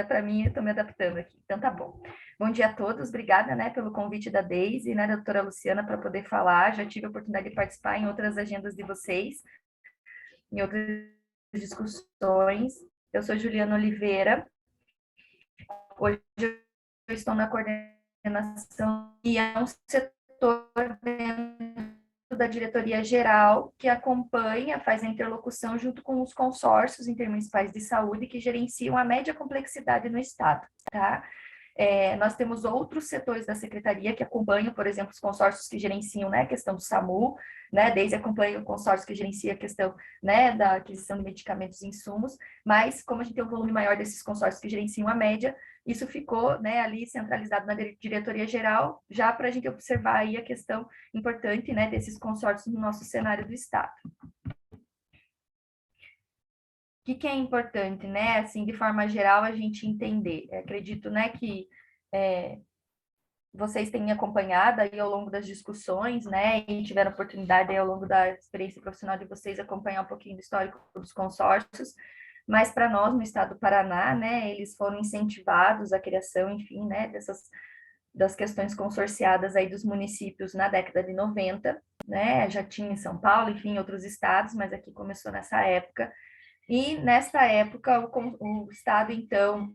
para mim, eu estou me adaptando aqui. Então, tá bom. Bom dia a todos, obrigada, né, pelo convite da Deise, né, da doutora Luciana, para poder falar. Já tive a oportunidade de participar em outras agendas de vocês, em outras discussões. Eu sou Juliana Oliveira. Hoje eu estou na coordenação e é um setor dentro da diretoria geral que acompanha, faz a interlocução junto com os consórcios intermunicipais de saúde que gerenciam a média complexidade no estado, tá? Nós temos outros setores da secretaria que acompanham, por exemplo, os consórcios que gerenciam, né, a questão do SAMU, né, desde acompanha o consórcio que gerencia a questão, né, da aquisição de medicamentos e insumos, mas como a gente tem um volume maior desses consórcios que gerenciam a média, isso ficou, né, ali centralizado na diretoria geral, já para a gente observar aí a questão importante, né, desses consórcios no nosso cenário do estado. O que é importante, né, assim, de forma geral, a gente entender? Acredito, né, que vocês têm acompanhado aí ao longo das discussões, né, e tiveram oportunidade aí ao longo da experiência profissional de vocês acompanhar um pouquinho do histórico dos consórcios, mas para nós no estado do Paraná, né, eles foram incentivados à criação, enfim, né, das questões consorciadas aí dos municípios na década de 90, né, já tinha em São Paulo, enfim, em outros estados, mas aqui começou nessa época, e nesta época o estado, então,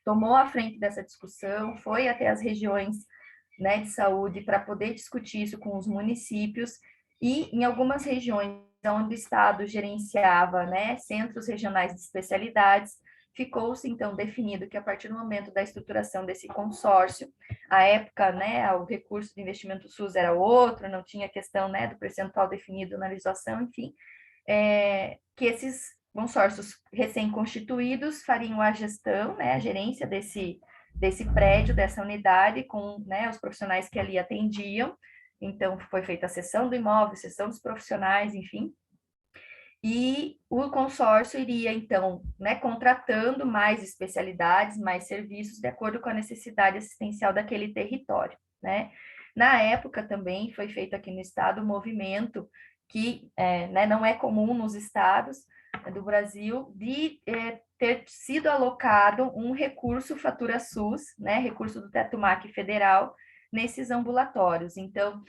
tomou a frente dessa discussão, foi até as regiões, né, de saúde para poder discutir isso com os municípios, e em algumas regiões onde o Estado gerenciava, né, centros regionais de especialidades, ficou-se, então, definido que a partir do momento da estruturação desse consórcio, a época, né, o recurso de investimento SUS era outro, não tinha questão, né, do percentual definido na legislação, enfim, que esses consórcios recém-constituídos fariam a gestão, né, a gerência desse prédio, dessa unidade, com, né, os profissionais que ali atendiam. Então, foi feita a cessão do imóvel, cessão dos profissionais, enfim. E o consórcio iria, então, né, contratando mais especialidades, mais serviços, de acordo com a necessidade assistencial daquele território, né. Na época também foi feito aqui no estado um movimento que né, não é comum nos estados do Brasil, de ter sido alocado um recurso Fatura SUS, né, recurso do Teto MAC federal, nesses ambulatórios. Então,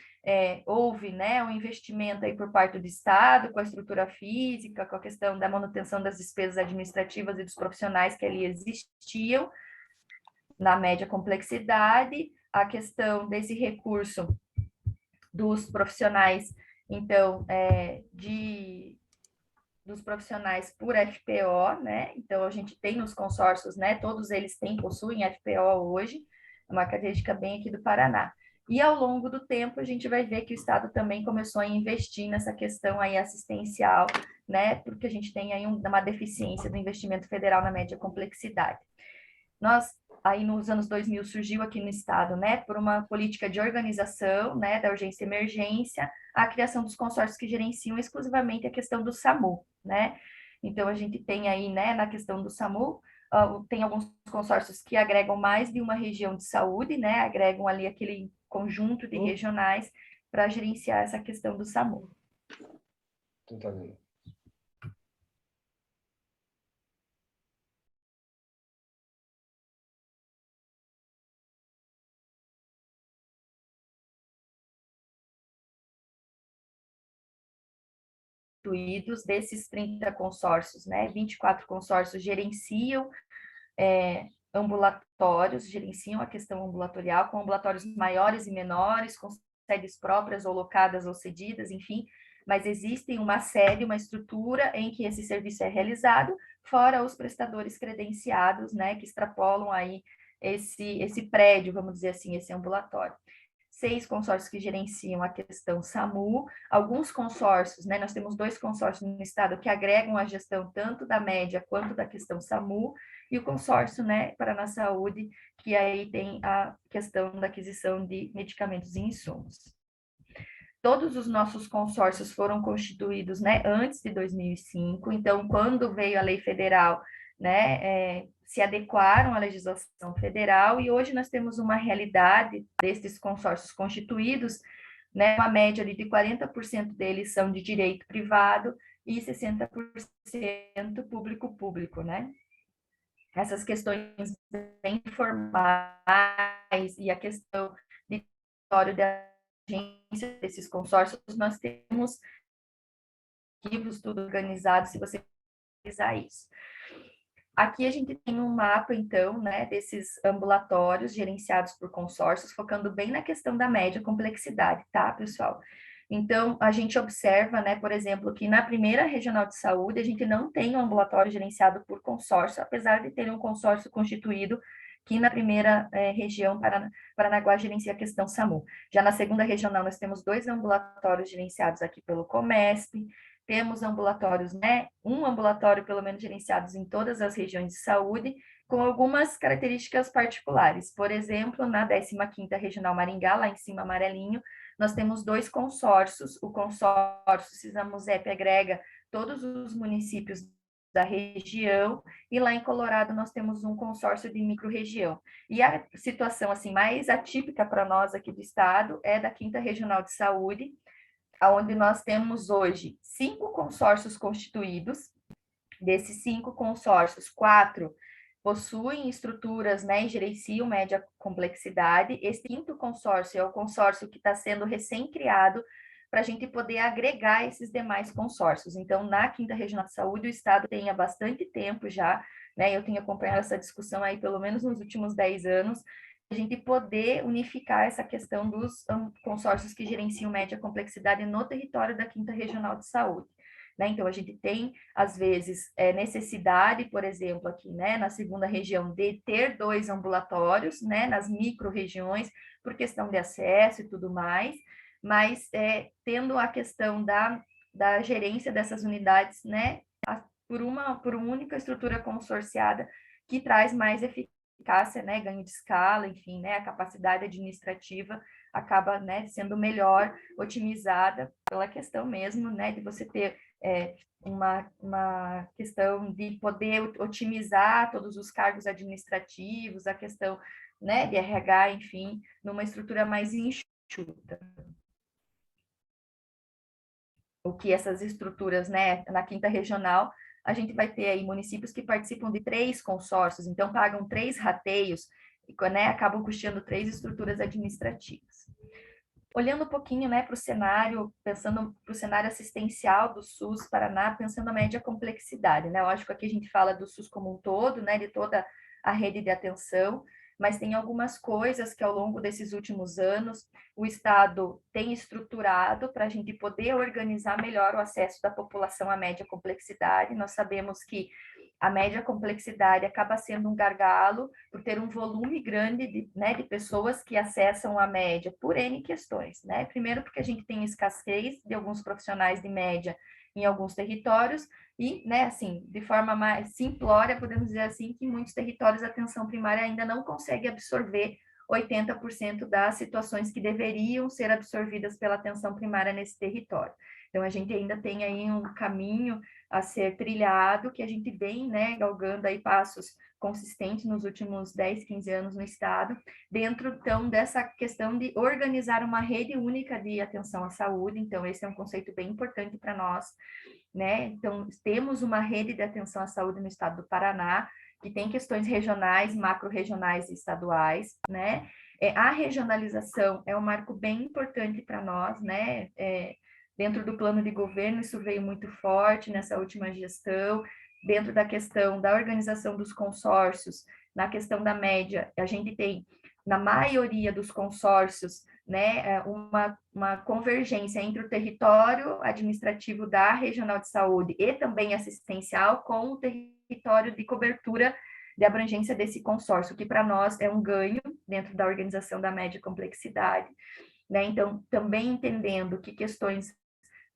houve, né, um investimento aí por parte do Estado, com a estrutura física, com a questão da manutenção das despesas administrativas e dos profissionais que ali existiam, na média complexidade, a questão desse recurso dos profissionais, então, dos profissionais por FPO, né? Então, a gente tem nos consórcios, né? Todos eles possuem FPO hoje, é uma característica bem aqui do Paraná. E ao longo do tempo, a gente vai ver que o Estado também começou a investir nessa questão aí assistencial, né? Porque a gente tem aí uma deficiência do investimento federal na média complexidade. Nós, aí nos anos 2000, surgiu aqui no estado, né, por uma política de organização, né, da urgência e emergência, a criação dos consórcios que gerenciam exclusivamente a questão do SAMU, né. Então, a gente tem aí, né, na questão do SAMU, tem alguns consórcios que agregam mais de uma região de saúde, né, agregam ali aquele conjunto de regionais para gerenciar essa questão do SAMU. Desses 30 consórcios, né, 24 consórcios gerenciam ambulatórios, gerenciam a questão ambulatorial, com ambulatórios maiores e menores, com sedes próprias ou locadas ou cedidas, enfim, mas existe uma sede, uma estrutura em que esse serviço é realizado, fora os prestadores credenciados, né, que extrapolam aí esse prédio, vamos dizer assim, esse ambulatório. 6 consórcios que gerenciam a questão SAMU, alguns consórcios, né, nós temos 2 consórcios no estado que agregam a gestão tanto da média quanto da questão SAMU, e o consórcio, né, Paraná Saúde, que aí tem a questão da aquisição de medicamentos e insumos. Todos os nossos consórcios foram constituídos, né, antes de 2005, então, quando veio a lei federal, né, se adequaram à legislação federal, e hoje nós temos uma realidade desses consórcios constituídos, né, uma média ali de 40% deles são de direito privado e 60% público-público, né? essas questões bem formais e a questão de território de agência desses consórcios, nós temos arquivos tudo organizado, se você precisar isso. Aqui a gente tem um mapa, então, né, desses ambulatórios gerenciados por consórcios, focando bem na questão da média complexidade, tá, pessoal? Então, a gente observa, né, por exemplo, que na primeira regional de saúde, a gente não tem um ambulatório gerenciado por consórcio, apesar de ter um consórcio constituído, que na primeira região, Paranaguá, gerencia a questão SAMU. Já na segunda regional, nós temos 2 ambulatórios gerenciados aqui pelo Comesp, temos ambulatórios, né? Um ambulatório, pelo menos, gerenciados em todas as regiões de saúde, com algumas características particulares. Por exemplo, na 15ª Regional Maringá, lá em cima, amarelinho, nós temos 2 consórcios. O consórcio Cisamuzep agrega todos os municípios da região, e lá em Colorado nós temos um consórcio de microrregião. E a situação assim mais atípica para nós aqui do estado é da 5ª Regional de Saúde, onde nós temos hoje 5 consórcios constituídos. Desses 5 consórcios, 4 possuem estruturas, né, e gerenciam média complexidade. Esse 5º consórcio é o consórcio que está sendo recém-criado para a gente poder agregar esses demais consórcios. Então, na 5ª Regional de Saúde, o Estado tem há bastante tempo já, né, eu tenho acompanhado essa discussão aí pelo menos nos últimos 10 anos, a gente poder unificar essa questão dos consórcios que gerenciam média complexidade no território da 5ª Regional de Saúde. Né? Então, a gente tem, às vezes, necessidade, por exemplo, aqui, né, na segunda região, de ter 2 ambulatórios, né, nas micro-regiões, por questão de acesso e tudo mais, mas tendo a questão da gerência dessas unidades, né, por uma única estrutura consorciada que traz mais eficácia, né, ganho de escala, enfim, né, a capacidade administrativa acaba, né, sendo melhor otimizada pela questão mesmo, né, de você ter uma questão de poder otimizar todos os cargos administrativos, a questão, né, de RH, enfim, numa estrutura mais enxuta. O que essas estruturas, né, na 5ª Regional, a gente vai ter aí municípios que participam de 3 consórcios, então pagam 3 rateios, e, né, acabam custeando 3 estruturas administrativas. Olhando um pouquinho, né, para o cenário, pensando para o cenário assistencial do SUS Paraná, pensando a média complexidade, né? Lógico, aqui a gente fala do SUS como um todo, né, de toda a rede de atenção, mas tem algumas coisas que ao longo desses últimos anos o Estado tem estruturado para a gente poder organizar melhor o acesso da população à média complexidade. Nós sabemos que a média complexidade acaba sendo um gargalo por ter um volume grande de pessoas que acessam a média por N questões, né? Primeiro porque a gente tem escassez de alguns profissionais de média em alguns territórios e, né, assim, de forma mais simplória, podemos dizer assim, que em muitos territórios a atenção primária ainda não consegue absorver 80% das situações que deveriam ser absorvidas pela atenção primária nesse território. Então, a gente ainda tem aí um caminho a ser trilhado, que a gente vem, né, galgando aí passos consistentes nos últimos 10, 15 anos no Estado, dentro, então, dessa questão de organizar uma rede única de atenção à saúde. Então, esse é um conceito bem importante para nós, né? Então, temos uma rede de atenção à saúde no Estado do Paraná, que tem questões regionais, macro-regionais e estaduais, né? A regionalização é um marco bem importante para nós, né? Dentro do plano de governo, isso veio muito forte nessa última gestão, dentro da questão da organização dos consórcios, na questão da média, a gente tem, na maioria dos consórcios, né, uma convergência entre o território administrativo da regional de saúde e também assistencial com o território de cobertura de abrangência desse consórcio, que para nós é um ganho dentro da organização da média complexidade, né? Então, também entendendo que questões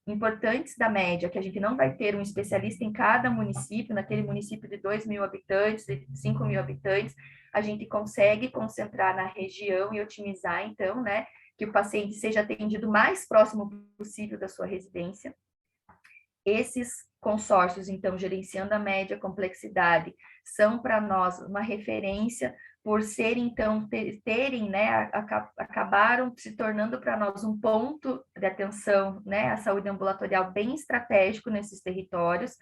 importantes da média, que a gente não vai ter um especialista em cada município, naquele município de 2.000 habitantes, de 5.000 habitantes, a gente consegue concentrar na região e otimizar, então, né, que o paciente seja atendido o mais próximo possível da sua residência. Esses consórcios, então, gerenciando a média complexidade, são para nós uma referência por serem, então, terem, né, acabaram se tornando para nós um ponto de atenção, né, à saúde ambulatorial bem estratégico nesses territórios,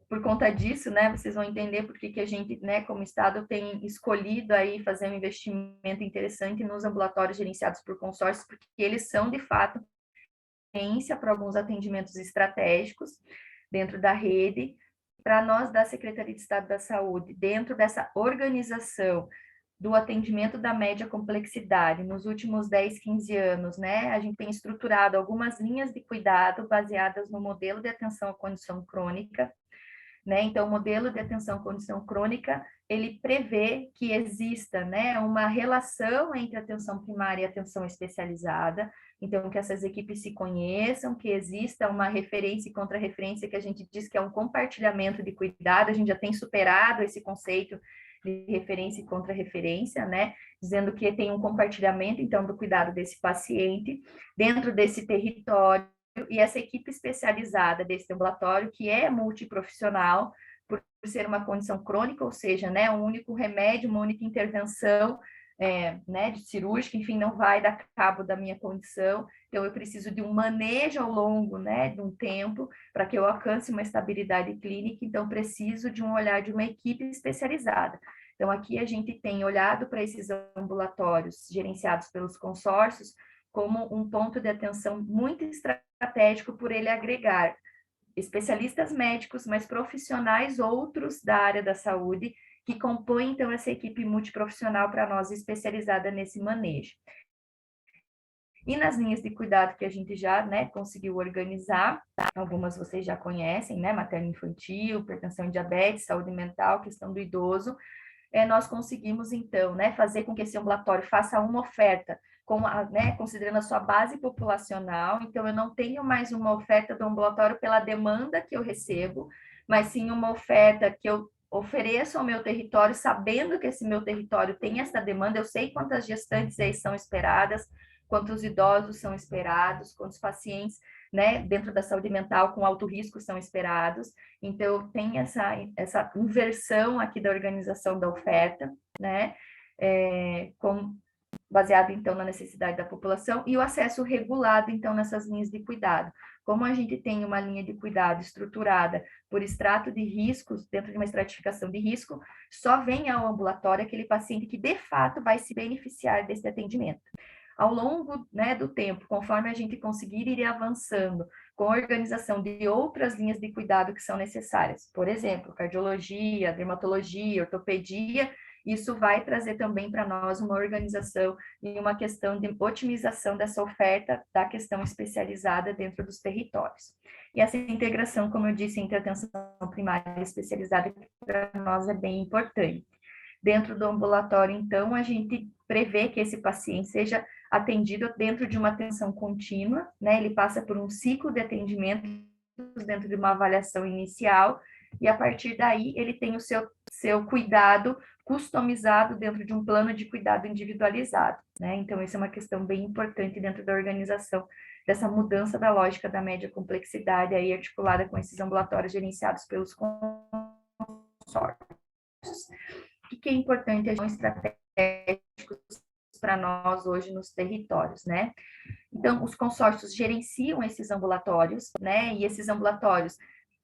por conta disso, né, vocês vão entender por que a gente, né, como Estado, tem escolhido aí fazer um investimento interessante nos ambulatórios gerenciados por consórcios, porque eles são, de fato, referência para alguns atendimentos estratégicos dentro da rede. Para nós, da Secretaria de Estado da Saúde, dentro dessa organização do atendimento da média complexidade, nos últimos 10, 15 anos, né, a gente tem estruturado algumas linhas de cuidado baseadas no modelo de atenção à condição crônica, né? Então, o modelo de atenção à condição crônica, ele prevê que exista, né, uma relação entre atenção primária e atenção especializada, então que essas equipes se conheçam, que exista uma referência e contra-referência, que a gente diz que é um compartilhamento de cuidado, a gente já tem superado esse conceito de referência e contra-referência, né, dizendo que tem um compartilhamento, então, do cuidado desse paciente dentro desse território, e essa equipe especializada desse ambulatório, que é multiprofissional, por ser uma condição crônica, ou seja, né, um único remédio, uma única intervenção, né, de cirúrgica, enfim, não vai dar cabo da minha condição, então eu preciso de um manejo ao longo, né, de um tempo, para que eu alcance uma estabilidade clínica, então preciso de um olhar de uma equipe especializada. Então, aqui a gente tem olhado para esses ambulatórios gerenciados pelos consórcios como um ponto de atenção muito estratégico por ele agregar especialistas médicos, mas profissionais outros da área da saúde, que compõem, então, essa equipe multiprofissional para nós especializada nesse manejo. E nas linhas de cuidado que a gente já, né, conseguiu organizar, algumas vocês já conhecem, né, materno-infantil, hipertensão e diabetes, saúde mental, questão do idoso, nós conseguimos, então, né, fazer com que esse ambulatório faça uma oferta, né, considerando a sua base populacional, então eu não tenho mais uma oferta do ambulatório pela demanda que eu recebo, mas sim uma oferta que eu ofereço ao meu território, sabendo que esse meu território tem essa demanda, eu sei quantas gestantes aí são esperadas, quantos idosos são esperados, quantos pacientes, né, dentro da saúde mental com alto risco são esperados. Então, tem essa inversão aqui da organização da oferta, né, baseado, então, na necessidade da população, e o acesso regulado, então, nessas linhas de cuidado. Como a gente tem uma linha de cuidado estruturada por extrato de riscos, dentro de uma estratificação de risco, só vem ao ambulatório aquele paciente que, de fato, vai se beneficiar desse atendimento. Ao longo, né, do tempo, conforme a gente conseguir ir avançando com a organização de outras linhas de cuidado que são necessárias, por exemplo, cardiologia, dermatologia, ortopedia, isso vai trazer também para nós uma organização e uma questão de otimização dessa oferta da questão especializada dentro dos territórios. E essa integração, como eu disse, entre atenção primária e especializada, para nós é bem importante. Dentro do ambulatório, então, a gente prevê que esse paciente seja atendido dentro de uma atenção contínua, né? Ele passa por um ciclo de atendimento dentro de uma avaliação inicial, e a partir daí ele tem o seu cuidado customizado dentro de um plano de cuidado individualizado, né? Então, isso é uma questão bem importante dentro da organização dessa mudança da lógica da média complexidade aí articulada com esses ambulatórios gerenciados pelos consórcios. O que é importante, são estratégicos para nós hoje nos territórios, né? Então, os consórcios gerenciam esses ambulatórios, né? E esses ambulatórios,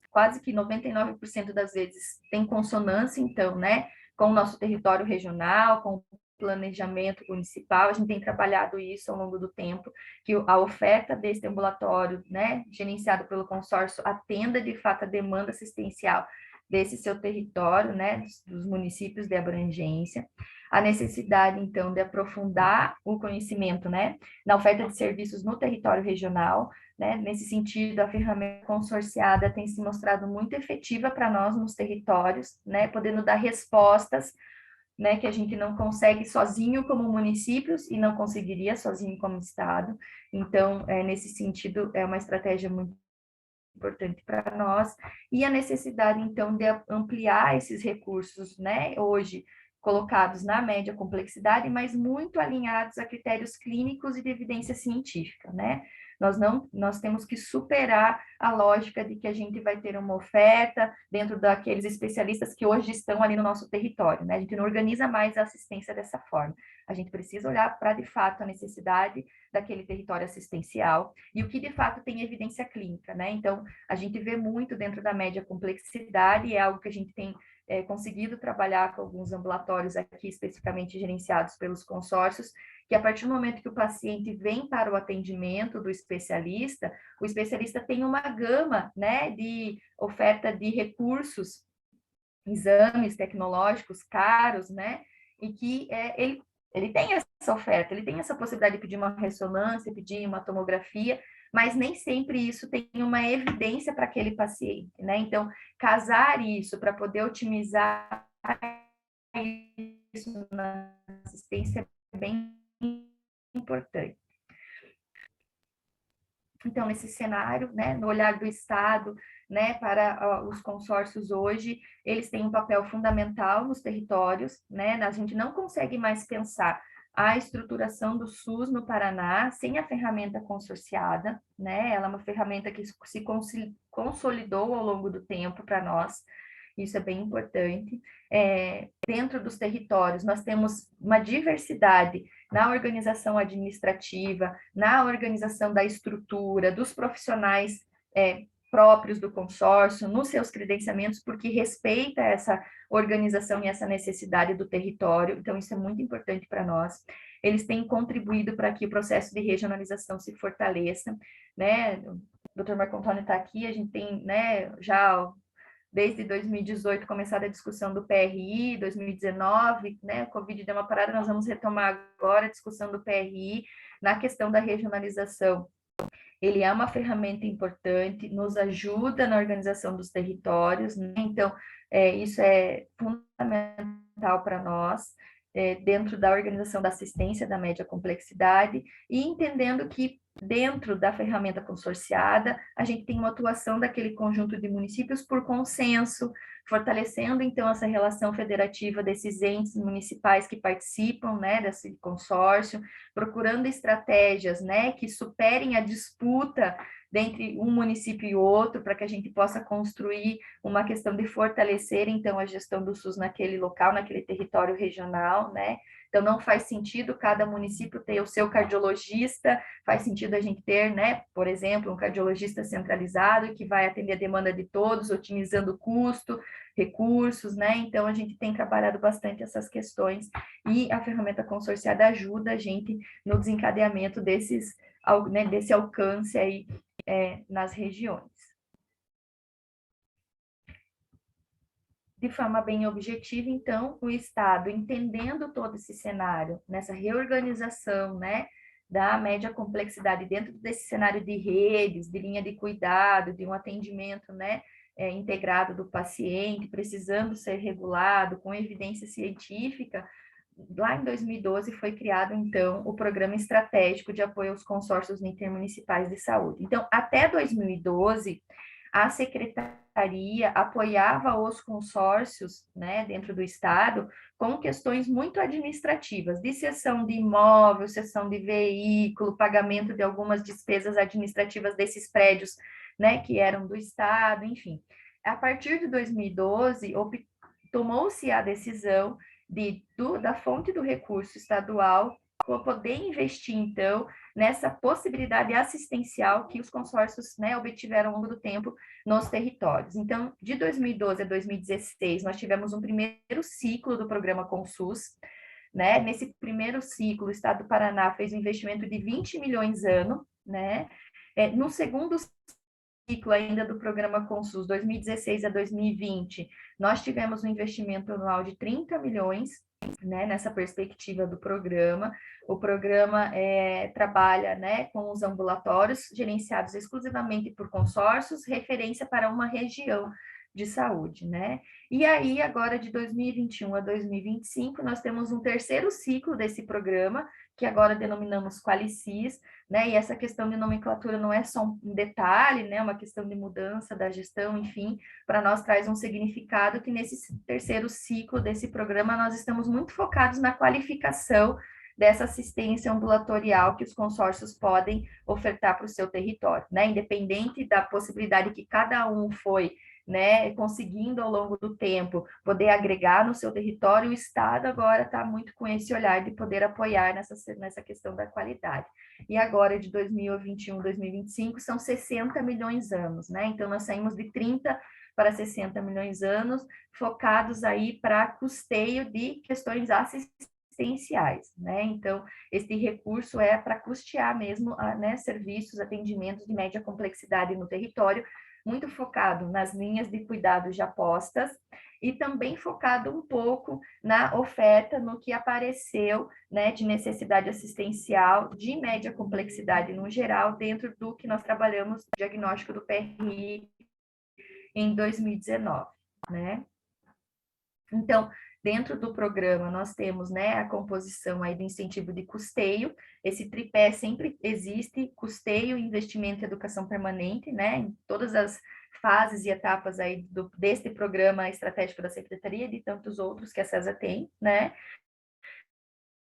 quase que 99% das vezes, têm consonância, então, né? Com o nosso território regional, com o planejamento municipal, a gente tem trabalhado isso ao longo do tempo, que a oferta desse ambulatório, né, gerenciado pelo consórcio, atenda de fato a demanda assistencial desse seu território, né, dos municípios de abrangência, a necessidade, então, de aprofundar o conhecimento, né, na oferta de serviços no território regional, né, nesse sentido, a ferramenta consorciada tem se mostrado muito efetiva para nós nos territórios, né, podendo dar respostas, né, que a gente não consegue sozinho como municípios e não conseguiria sozinho como estado. Então, nesse sentido, é uma estratégia muito importante para nós, e a necessidade, então, de ampliar esses recursos, né, hoje colocados na média complexidade, mas muito alinhados a critérios clínicos e de evidência científica, né? Nós temos que superar a lógica de que a gente vai ter uma oferta dentro daqueles especialistas que hoje estão ali no nosso território, né? A gente não organiza mais a assistência dessa forma. A gente precisa olhar para, de fato, a necessidade daquele território assistencial e o que, de fato, tem evidência clínica, né? Então, a gente vê muito dentro da média complexidade, e é algo que a gente tem conseguido trabalhar com alguns ambulatórios aqui, especificamente gerenciados pelos consórcios, que a partir do momento que o paciente vem para o atendimento do especialista, o especialista tem uma gama, né, de oferta de recursos, exames tecnológicos caros, né, e que ele tem essa oferta, ele tem essa possibilidade de pedir uma ressonância, pedir uma tomografia, mas nem sempre isso tem uma evidência para aquele paciente, né? Então, casar isso para poder otimizar isso na assistência é bem importante. Então, nesse cenário, né, no olhar do Estado, né, para os consórcios hoje, eles têm um papel fundamental nos territórios, né, a gente não consegue mais pensar a estruturação do SUS no Paraná sem a ferramenta consorciada, né, ela é uma ferramenta que se consolidou ao longo do tempo para nós, isso é bem importante. Dentro dos territórios, nós temos uma diversidade na organização administrativa, na organização da estrutura, dos profissionais próprios do consórcio, nos seus credenciamentos, porque respeita essa organização e essa necessidade do território, então isso é muito importante para nós. Eles têm contribuído para que o processo de regionalização se fortaleça, né? O Dr. Marco Antônio está aqui, a gente tem, né, já desde 2018 começada a discussão do PRI, 2019, né, o Covid deu uma parada, nós vamos retomar agora a discussão do PRI na questão da regionalização. Ele é uma ferramenta importante, nos ajuda na organização dos territórios, né? Então, isso é fundamental para nós, dentro da organização da assistência da média complexidade, e entendendo que dentro da ferramenta consorciada, a gente tem uma atuação daquele conjunto de municípios por consenso, fortalecendo, então, essa relação federativa desses entes municipais que participam, né, desse consórcio, procurando estratégias, né, que superem a disputa entre um município e outro, para que a gente possa construir uma questão de fortalecer, então, a gestão do SUS naquele local, naquele território regional, né? Então, não faz sentido cada município ter o seu cardiologista, faz sentido a gente ter, né, por exemplo, um cardiologista centralizado que vai atender a demanda de todos, otimizando o custo, recursos, né? Então, a gente tem trabalhado bastante essas questões e a ferramenta consorciada ajuda a gente no desencadeamento desses, né, desse alcance aí nas regiões. De forma bem objetiva, então, o Estado, entendendo todo esse cenário, nessa reorganização, né, da média complexidade dentro desse cenário de redes, de linha de cuidado, de um atendimento, né, integrado do paciente, precisando ser regulado, com evidência científica, lá em 2012 foi criado, então, o Programa Estratégico de Apoio aos Consórcios Intermunicipais de Saúde. Então, até 2012, a secretaria apoiava os consórcios, né, dentro do estado, com questões muito administrativas, de cessão de imóvel, cessão de veículo, pagamento de algumas despesas administrativas desses prédios, né, que eram do estado, enfim. A partir de 2012, tomou-se a decisão da fonte do recurso estadual poder investir, então, nessa possibilidade assistencial que os consórcios, né, obtiveram ao longo do tempo nos territórios. Então, de 2012 a 2016, nós tivemos um primeiro ciclo do programa Consus, né? Nesse primeiro ciclo, o Estado do Paraná fez um investimento de 20 milhões ano, né? No segundo ciclo ainda do programa Consus, 2016 a 2020, nós tivemos um investimento anual de 30 milhões, né, nessa perspectiva do programa. O programa trabalha, né, com os ambulatórios gerenciados exclusivamente por consórcios, referência para uma região de saúde, né? E aí, agora de 2021 a 2025, nós temos um terceiro ciclo desse programa, que agora denominamos Qualicis, né? E essa questão de nomenclatura não é só um detalhe, né? Uma questão de mudança da gestão, enfim, para nós traz um significado que nesse terceiro ciclo desse programa nós estamos muito focados na qualificação dessa assistência ambulatorial que os consórcios podem ofertar para o seu território, né? Independente da possibilidade que cada um foi, né, conseguindo ao longo do tempo poder agregar no seu território, o Estado agora está muito com esse olhar de poder apoiar nessa questão da qualidade. E agora, de 2021, 2025, são 60 milhões anos, né? Então, nós saímos de 30 para 60 milhões anos, focados aí para custeio de questões assistenciais, né? Então, esse recurso é para custear mesmo, né, serviços, atendimentos de média complexidade no território, muito focado nas linhas de cuidado já postas e também focado um pouco na oferta, no que apareceu, né, de necessidade assistencial de média complexidade no geral, dentro do que nós trabalhamos, diagnóstico do PRI em 2019, né? Então, dentro do programa, nós temos, né, a composição aí do incentivo de custeio. Esse tripé sempre existe: custeio, investimento e educação permanente, né, em todas as fases e etapas aí deste programa estratégico da Secretaria e de tantos outros que a CESA tem, né.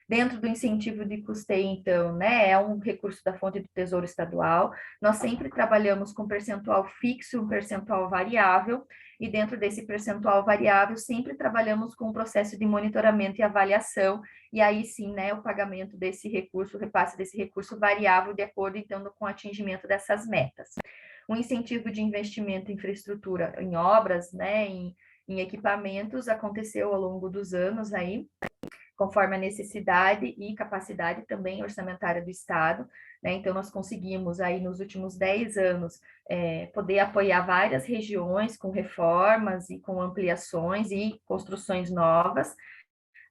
Dentro do incentivo de custeio, então, né, é um recurso da fonte do Tesouro Estadual. Nós sempre trabalhamos com percentual fixo e um percentual variável, e dentro desse percentual variável, sempre trabalhamos com o processo de monitoramento e avaliação, e aí sim, né, o pagamento desse recurso, o repasse desse recurso variável, de acordo, então, com o atingimento dessas metas. O incentivo de investimento em infraestrutura, em obras, né, em equipamentos, aconteceu ao longo dos anos aí, conforme a necessidade e capacidade também orçamentária do Estado, né? Então, nós conseguimos aí nos últimos 10 anos poder apoiar várias regiões com reformas e com ampliações e construções novas,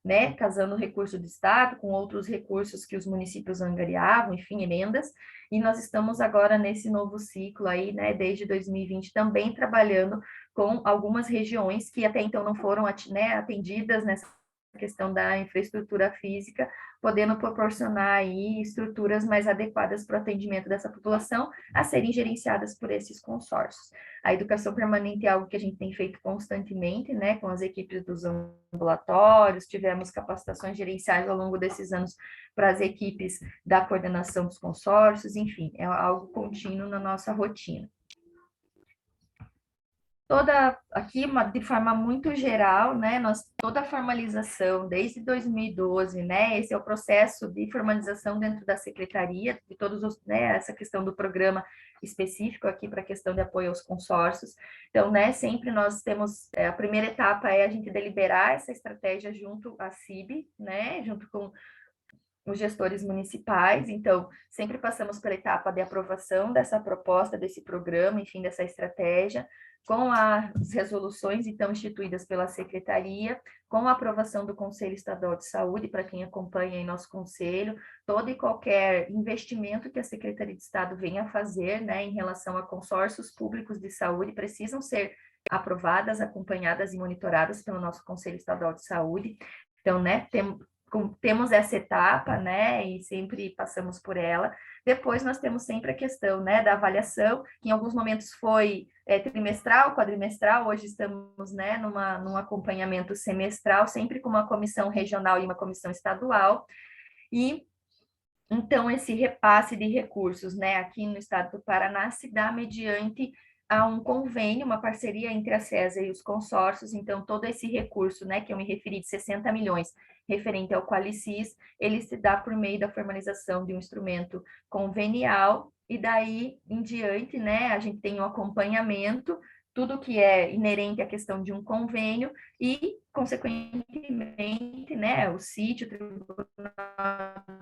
né? Casando o recurso do Estado com outros recursos que os municípios angariavam, enfim, emendas, e nós estamos agora nesse novo ciclo aí, né, desde 2020, também trabalhando com algumas regiões que até então não foram, né, atendidas nessa questão da infraestrutura física, podendo proporcionar aí estruturas mais adequadas para o atendimento dessa população a serem gerenciadas por esses consórcios. A educação permanente é algo que a gente tem feito constantemente, né, com as equipes dos ambulatórios, tivemos capacitações gerenciais ao longo desses anos para as equipes da coordenação dos consórcios, enfim, é algo contínuo na nossa rotina. Toda aqui de forma muito geral, né, toda a formalização desde 2012, né, esse é o processo de formalização dentro da secretaria, de todos os, né, essa questão do programa específico aqui para a questão de apoio aos consórcios. Então, né, sempre nós temos, a primeira etapa é a gente deliberar essa estratégia junto à CIB, né, junto com os gestores municipais, então, sempre passamos pela etapa de aprovação dessa proposta, desse programa, enfim, dessa estratégia, com as resoluções, então, instituídas pela Secretaria, com a aprovação do Conselho Estadual de Saúde, para quem acompanha em nosso conselho, todo e qualquer investimento que a Secretaria de Estado venha a fazer, né, em relação a consórcios públicos de saúde, precisam ser aprovadas, acompanhadas e monitoradas pelo nosso Conselho Estadual de Saúde. Então, né, temos essa etapa, né, e sempre passamos por ela. Depois nós temos sempre a questão, né, da avaliação, que em alguns momentos foi trimestral, quadrimestral, hoje estamos, né, num acompanhamento semestral, sempre com uma comissão regional e uma comissão estadual, e então esse repasse de recursos, né, aqui no estado do Paraná se dá mediante a um convênio, uma parceria entre a CESA e os consórcios, então todo esse recurso, né, que eu me referi de 60 milhões, referente ao Qualicis, ele se dá por meio da formalização de um instrumento convenial, e daí em diante, né, a gente tem um acompanhamento, tudo que é inerente à questão de um convênio, e, consequentemente, né, o sítio, o Tribunal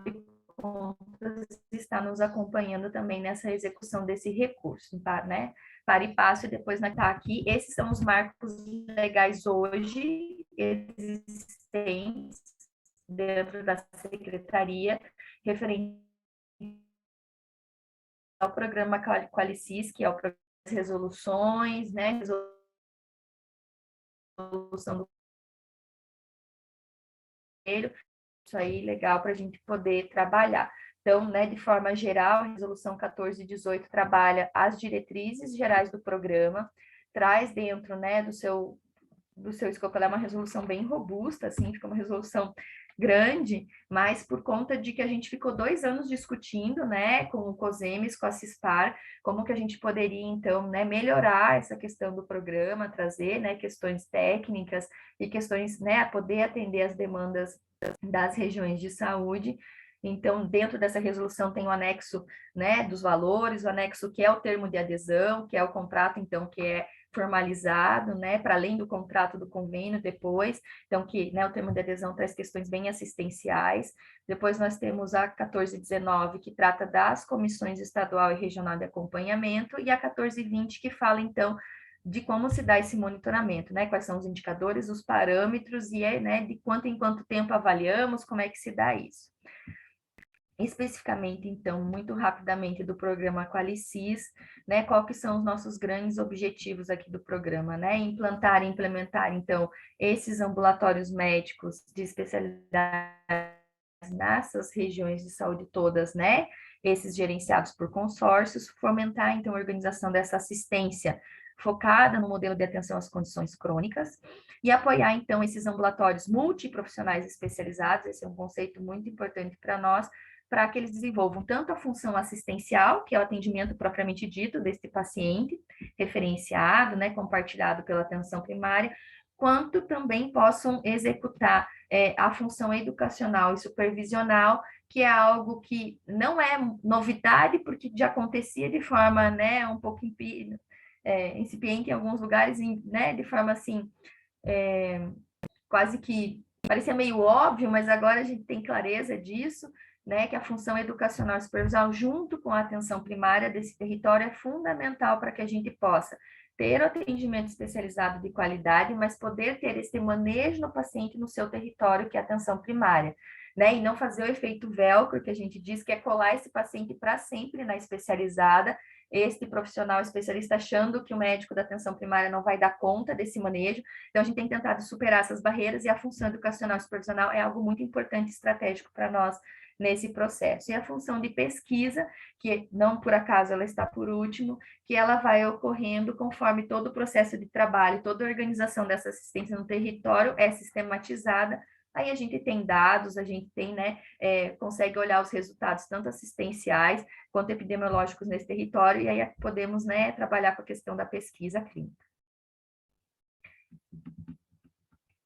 de Contas está nos acompanhando também nessa execução desse recurso, né? Para e passo, e depois nós tá aqui. Esses são os marcos legais hoje existentes dentro da secretaria, referente ao programa Qualicis, que é o programa das resoluções, né? Resolução do conselho, isso aí legal para a gente poder trabalhar. Então, né, de forma geral, a resolução 1418 trabalha as diretrizes gerais do programa, traz dentro, né, do seu escopo, ela é uma resolução bem robusta, assim, fica uma resolução grande, mas por conta de que a gente ficou 2 anos discutindo, né, com o COSEMES, com a CISPAR, como que a gente poderia, então, né, melhorar essa questão do programa, trazer, né, questões técnicas e questões, né, a poder atender as demandas das regiões de saúde. Então, dentro dessa resolução tem o anexo, né, dos valores, o anexo que é o termo de adesão, que é o contrato, então, que é formalizado, né, para além do contrato do convênio depois, então que, né, o termo de adesão traz questões bem assistenciais. Depois nós temos a 1419, que trata das comissões estadual e regional de acompanhamento, e a 1420, que fala, então, de como se dá esse monitoramento, né, quais são os indicadores, os parâmetros e, né, de quanto em quanto tempo avaliamos, como é que se dá isso. Especificamente, então, muito rapidamente do programa Qualicis, né, qual que são os nossos grandes objetivos aqui do programa, né, implantar e implementar, então, esses ambulatórios médicos de especialidade nessas regiões de saúde todas, né, esses gerenciados por consórcios, fomentar, então, a organização dessa assistência focada no modelo de atenção às condições crônicas e apoiar, então, esses ambulatórios multiprofissionais especializados, esse é um conceito muito importante para nós, para que eles desenvolvam tanto a função assistencial, que é o atendimento propriamente dito desse paciente, referenciado, né, compartilhado pela atenção primária, quanto também possam executar a função educacional e supervisional, que é algo que não é novidade, porque já acontecia de forma, né, um pouco incipiente em alguns lugares, né, de forma assim, quase que parecia meio óbvio, mas agora a gente tem clareza disso, né, que a função educacional e supervisional, junto com a atenção primária desse território, é fundamental para que a gente possa ter o atendimento especializado de qualidade, mas poder ter esse manejo no paciente no seu território, que é a atenção primária, né, e não fazer o efeito velcro, que a gente diz que é colar esse paciente para sempre na especializada, este profissional especialista achando que o médico da atenção primária não vai dar conta desse manejo. Então, a gente tem tentado superar essas barreiras e a função educacional e supervisional é algo muito importante e estratégico para nós nesse processo. E a função de pesquisa, que não por acaso ela está por último, que ela vai ocorrendo conforme todo o processo de trabalho, toda a organização dessa assistência no território é sistematizada. Aí a gente tem dados, a gente tem, né, consegue olhar os resultados tanto assistenciais quanto epidemiológicos nesse território, e aí podemos, né, trabalhar com a questão da pesquisa clínica.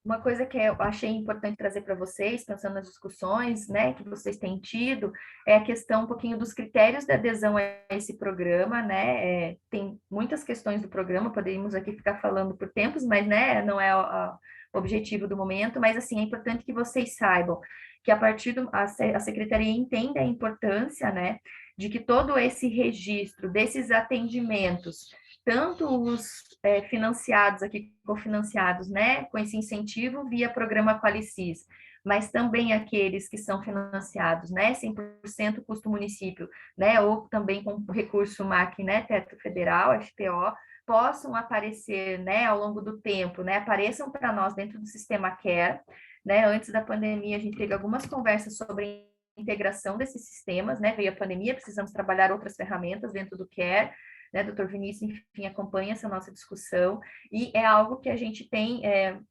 Uma coisa que eu achei importante trazer para vocês, pensando nas discussões, né, que vocês têm tido, é a questão um pouquinho dos critérios de adesão a esse programa, né, tem muitas questões do programa, poderíamos aqui ficar falando por tempos, mas, né, não é o objetivo do momento, mas, assim, é importante que vocês saibam que a partir a Secretaria entende a importância, né, de que todo esse registro desses atendimentos, tanto os financiados aqui, cofinanciados, né, com esse incentivo via programa Qualicis, mas também aqueles que são financiados, né, 100% custo município, né, ou também com recurso MAC, né, teto federal, FPO, possam aparecer, né, ao longo do tempo, né, apareçam para nós dentro do sistema CARE, né, antes da pandemia a gente teve algumas conversas sobre a integração desses sistemas, né, veio a pandemia, precisamos trabalhar outras ferramentas dentro do CARE, né, doutor Vinícius, enfim, acompanha essa nossa discussão, e é algo que a gente tem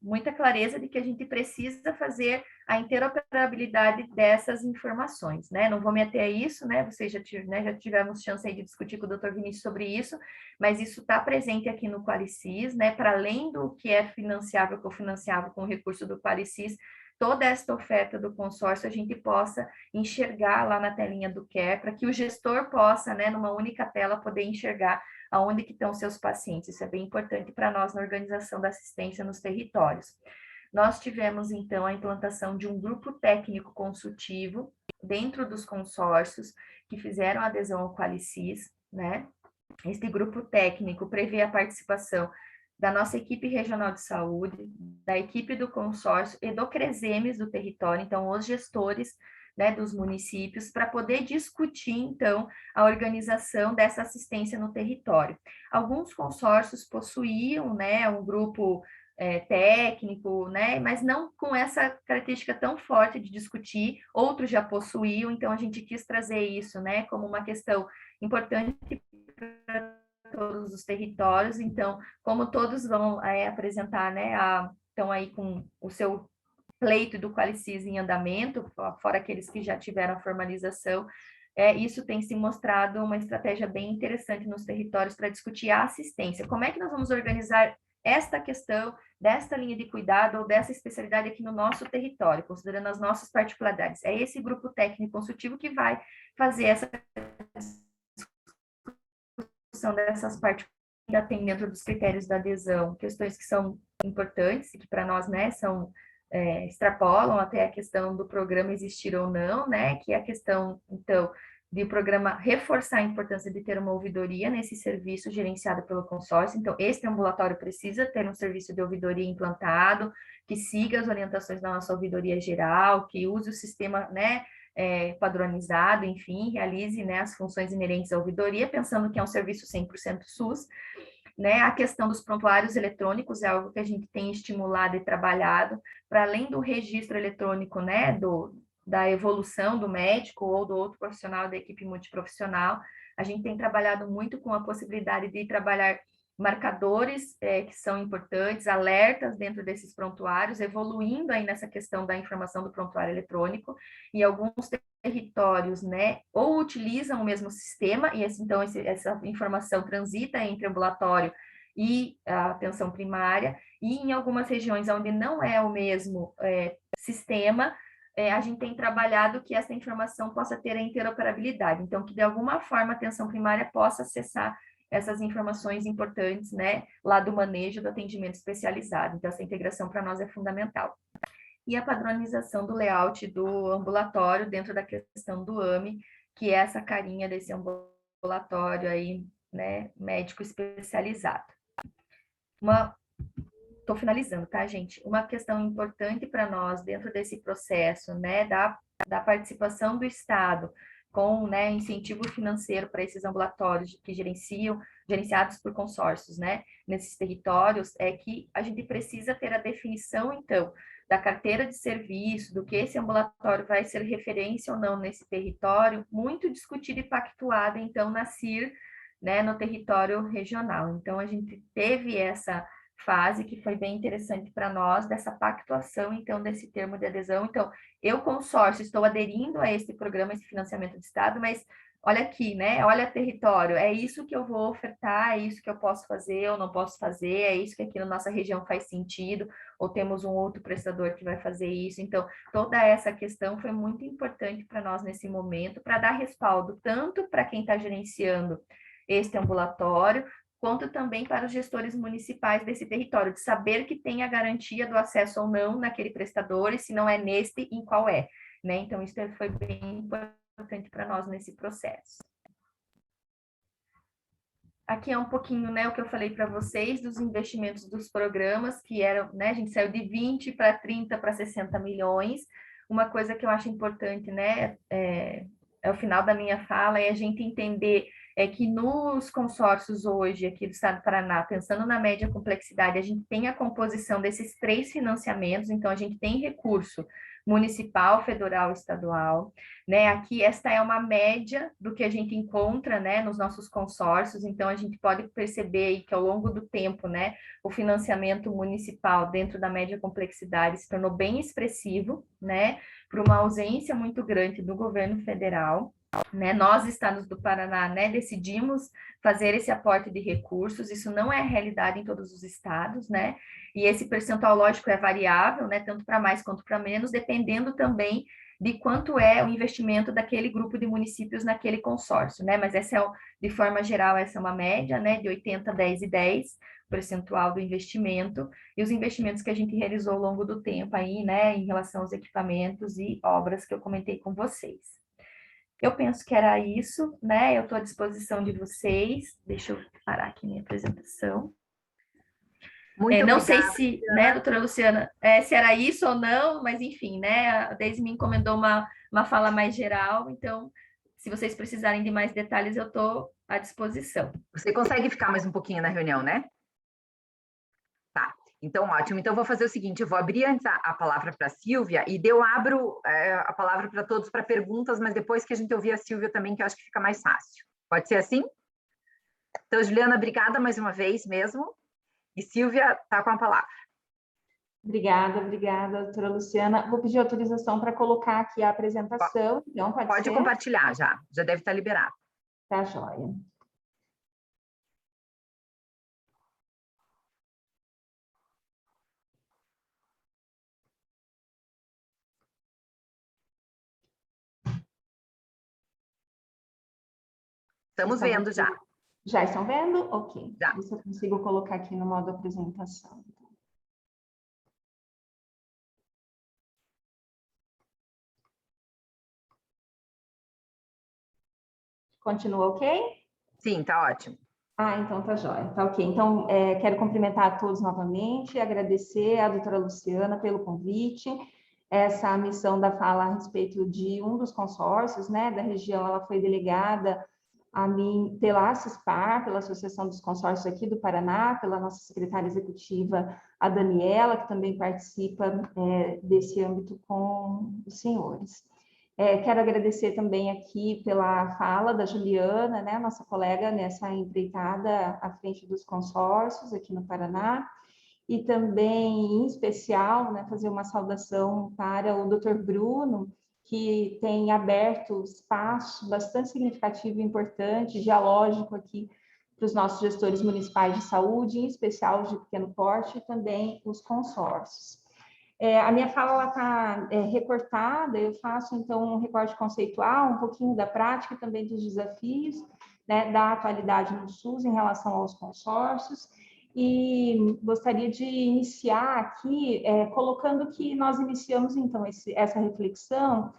muita clareza de que a gente precisa fazer a interoperabilidade dessas informações, né, não vou me ater a isso, né, vocês já tivemos chance aí de discutir com o doutor Vinícius sobre isso, mas isso está presente aqui no Qualicis, né, para além do que é financiável, cofinanciável com o recurso do Qualicis, toda esta oferta do consórcio a gente possa enxergar lá na telinha do CARE, para que o gestor possa, né, numa única tela, poder enxergar aonde que estão seus pacientes. Isso é bem importante para nós na organização da assistência nos territórios. Nós tivemos, então, a implantação de um grupo técnico consultivo dentro dos consórcios que fizeram adesão ao Qualicis, né? Este grupo técnico prevê a participação da nossa equipe regional de saúde, da equipe do consórcio e do CRESEMES do território, então os gestores, né, dos municípios, para poder discutir, então, a organização dessa assistência no território. Alguns consórcios possuíam, né, um grupo técnico, né, mas não com essa característica tão forte de discutir, outros já possuíam, então a gente quis trazer isso, né, como uma questão importante para todos os territórios, então, como todos vão apresentar, né, estão aí com o seu pleito do Qualicis em andamento, fora aqueles que já tiveram a formalização, isso tem se mostrado uma estratégia bem interessante nos territórios para discutir a assistência. Como é que nós vamos organizar esta questão desta linha de cuidado ou dessa especialidade aqui no nosso território, considerando as nossas particularidades? É esse grupo técnico consultivo que vai fazer essa discussão dessas partes, ainda tem dentro dos critérios da adesão questões que são importantes e que para nós, né, são extrapolam até a questão do programa existir ou não, né, que é a questão, então, de o programa reforçar a importância de ter uma ouvidoria nesse serviço gerenciado pelo consórcio. Então, este ambulatório precisa ter um serviço de ouvidoria implantado, que siga as orientações da nossa ouvidoria geral, que use o sistema, né, padronizado, enfim, realize, né, as funções inerentes à ouvidoria, pensando que é um serviço 100% SUS, né? A questão dos prontuários eletrônicos é algo que a gente tem estimulado e trabalhado, para além do registro eletrônico, né, da evolução do médico ou do outro profissional da equipe multiprofissional, a gente tem trabalhado muito com a possibilidade de trabalhar marcadores que são importantes, alertas dentro desses prontuários, evoluindo aí nessa questão da informação do prontuário eletrônico, e alguns territórios, né, ou utilizam o mesmo sistema, e então essa informação transita entre ambulatório e a atenção primária, e em algumas regiões onde não é o mesmo sistema, a gente tem trabalhado que essa informação possa ter a interoperabilidade, então que de alguma forma a atenção primária possa acessar essas informações importantes, né, lá do manejo do atendimento especializado. Então, essa integração para nós é fundamental. E a padronização do layout do ambulatório dentro da questão do AME, que é essa carinha desse ambulatório aí, né, médico especializado. Estou finalizando, tá, gente? Uma questão importante para nós dentro desse processo, né, da participação do Estado com, né, incentivo financeiro para esses ambulatórios que gerenciados por consórcios, né, nesses territórios, é que a gente precisa ter a definição, então, da carteira de serviço, do que esse ambulatório vai ser referência ou não nesse território, muito discutida e pactuada, então, na CIR, né, no território regional. Então, a gente teve essa fase que foi bem interessante para nós, dessa pactuação, então, desse termo de adesão. Então, eu, consórcio, estou aderindo a esse programa, esse financiamento de Estado, mas olha aqui, né? Olha território, é isso que eu vou ofertar, é isso que eu posso fazer ou não posso fazer, é isso que aqui na nossa região faz sentido, ou temos um outro prestador que vai fazer isso. Então, toda essa questão foi muito importante para nós nesse momento, para dar respaldo tanto para quem está gerenciando este ambulatório, quanto também para os gestores municipais desse território, de saber que tem a garantia do acesso ou não naquele prestador, e se não é neste, em qual é, né? Então, isso foi bem importante para nós nesse processo. Aqui é um pouquinho, né, o que eu falei para vocês, dos investimentos dos programas, que eram, né, a gente saiu de 20 para 30 para 60 milhões. Uma coisa que eu acho importante, né, é o final da minha fala, é a gente entender que nos consórcios hoje, aqui do Estado do Paraná, pensando na média complexidade, a gente tem a composição desses 3 financiamentos, então a gente tem recurso municipal, federal e estadual, né? Aqui esta é uma média do que a gente encontra, né, nos nossos consórcios, então a gente pode perceber aí que ao longo do tempo, né, o financiamento municipal dentro da média complexidade se tornou bem expressivo, né, por uma ausência muito grande do governo federal. Né, nós, estados do Paraná, né, decidimos fazer esse aporte de recursos, isso não é realidade em todos os estados, né, e esse percentual, lógico, é variável, né, tanto para mais quanto para menos, dependendo também de quanto é o investimento daquele grupo de municípios naquele consórcio, né, mas essa é, de forma geral, essa é uma média, né, de 80, 10 e 10, percentual do investimento, e os investimentos que a gente realizou ao longo do tempo aí, né, em relação aos equipamentos e obras que eu comentei com vocês. Eu penso que era isso, né? Eu estou à disposição de vocês. Deixa eu parar aqui minha apresentação. Muito não obrigada, sei se, né, doutora Luciana, se era isso ou não, mas enfim, né? A Deise me encomendou uma fala mais geral, então, se vocês precisarem de mais detalhes, eu estou à disposição. Você consegue ficar mais um pouquinho na reunião, né? Tá. Então, ótimo. Então, vou fazer o seguinte, eu vou abrir antes a palavra para a Sílvia e eu abro a palavra para todos para perguntas, mas depois que a gente ouvir a Sílvia também, que eu acho que fica mais fácil. Pode ser assim? Então, Juliana, obrigada mais uma vez mesmo. E Sílvia, está com a palavra. Obrigada, doutora Luciana. Vou pedir autorização para colocar aqui a apresentação, então pode ser? Compartilhar já deve estar liberado. Tá joia. Estamos vendo já. Já estão vendo? Ok. Já. Ver se eu consigo colocar aqui no modo apresentação. Continua ok? Sim, tá ótimo. Então tá jóia, tá ok. Então, quero cumprimentar a todos novamente, agradecer à doutora Luciana pelo convite. Essa missão da fala a respeito de um dos consórcios, né, da região, ela foi delegada a mim pela ACESPAR, pela Associação dos Consórcios aqui do Paraná, pela nossa secretária executiva, a Daniela, que também participa desse âmbito com os senhores. Quero agradecer também aqui pela fala da Juliana, né, nossa colega nessa empreitada à frente dos consórcios aqui no Paraná, e também, em especial, né, fazer uma saudação para o Dr. Bruno, que tem aberto espaço bastante significativo e importante, dialógico aqui para os nossos gestores municipais de saúde, em especial os de pequeno porte, e também os consórcios. A minha fala está recortada, eu faço então um recorte conceitual, um pouquinho da prática e também dos desafios, né, da atualidade no SUS em relação aos consórcios, e gostaria de iniciar aqui colocando que nós iniciamos então essa reflexão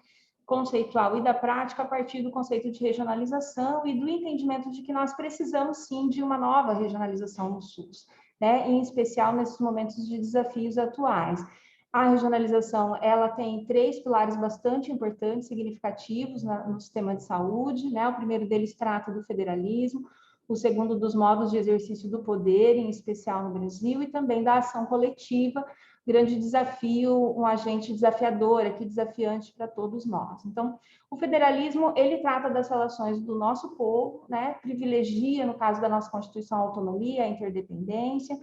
conceitual e da prática a partir do conceito de regionalização e do entendimento de que nós precisamos sim de uma nova regionalização no SUS, né, em especial nesses momentos de desafios atuais. A regionalização, ela tem 3 pilares bastante importantes, significativos no sistema de saúde, né? O primeiro deles trata do federalismo, o segundo dos modos de exercício do poder, em especial no Brasil, e também da ação coletiva, grande desafio, um agente desafiador, aqui desafiante para todos nós. Então, o federalismo, ele trata das relações do nosso povo, né? Privilegia, no caso da nossa Constituição, a autonomia, a interdependência,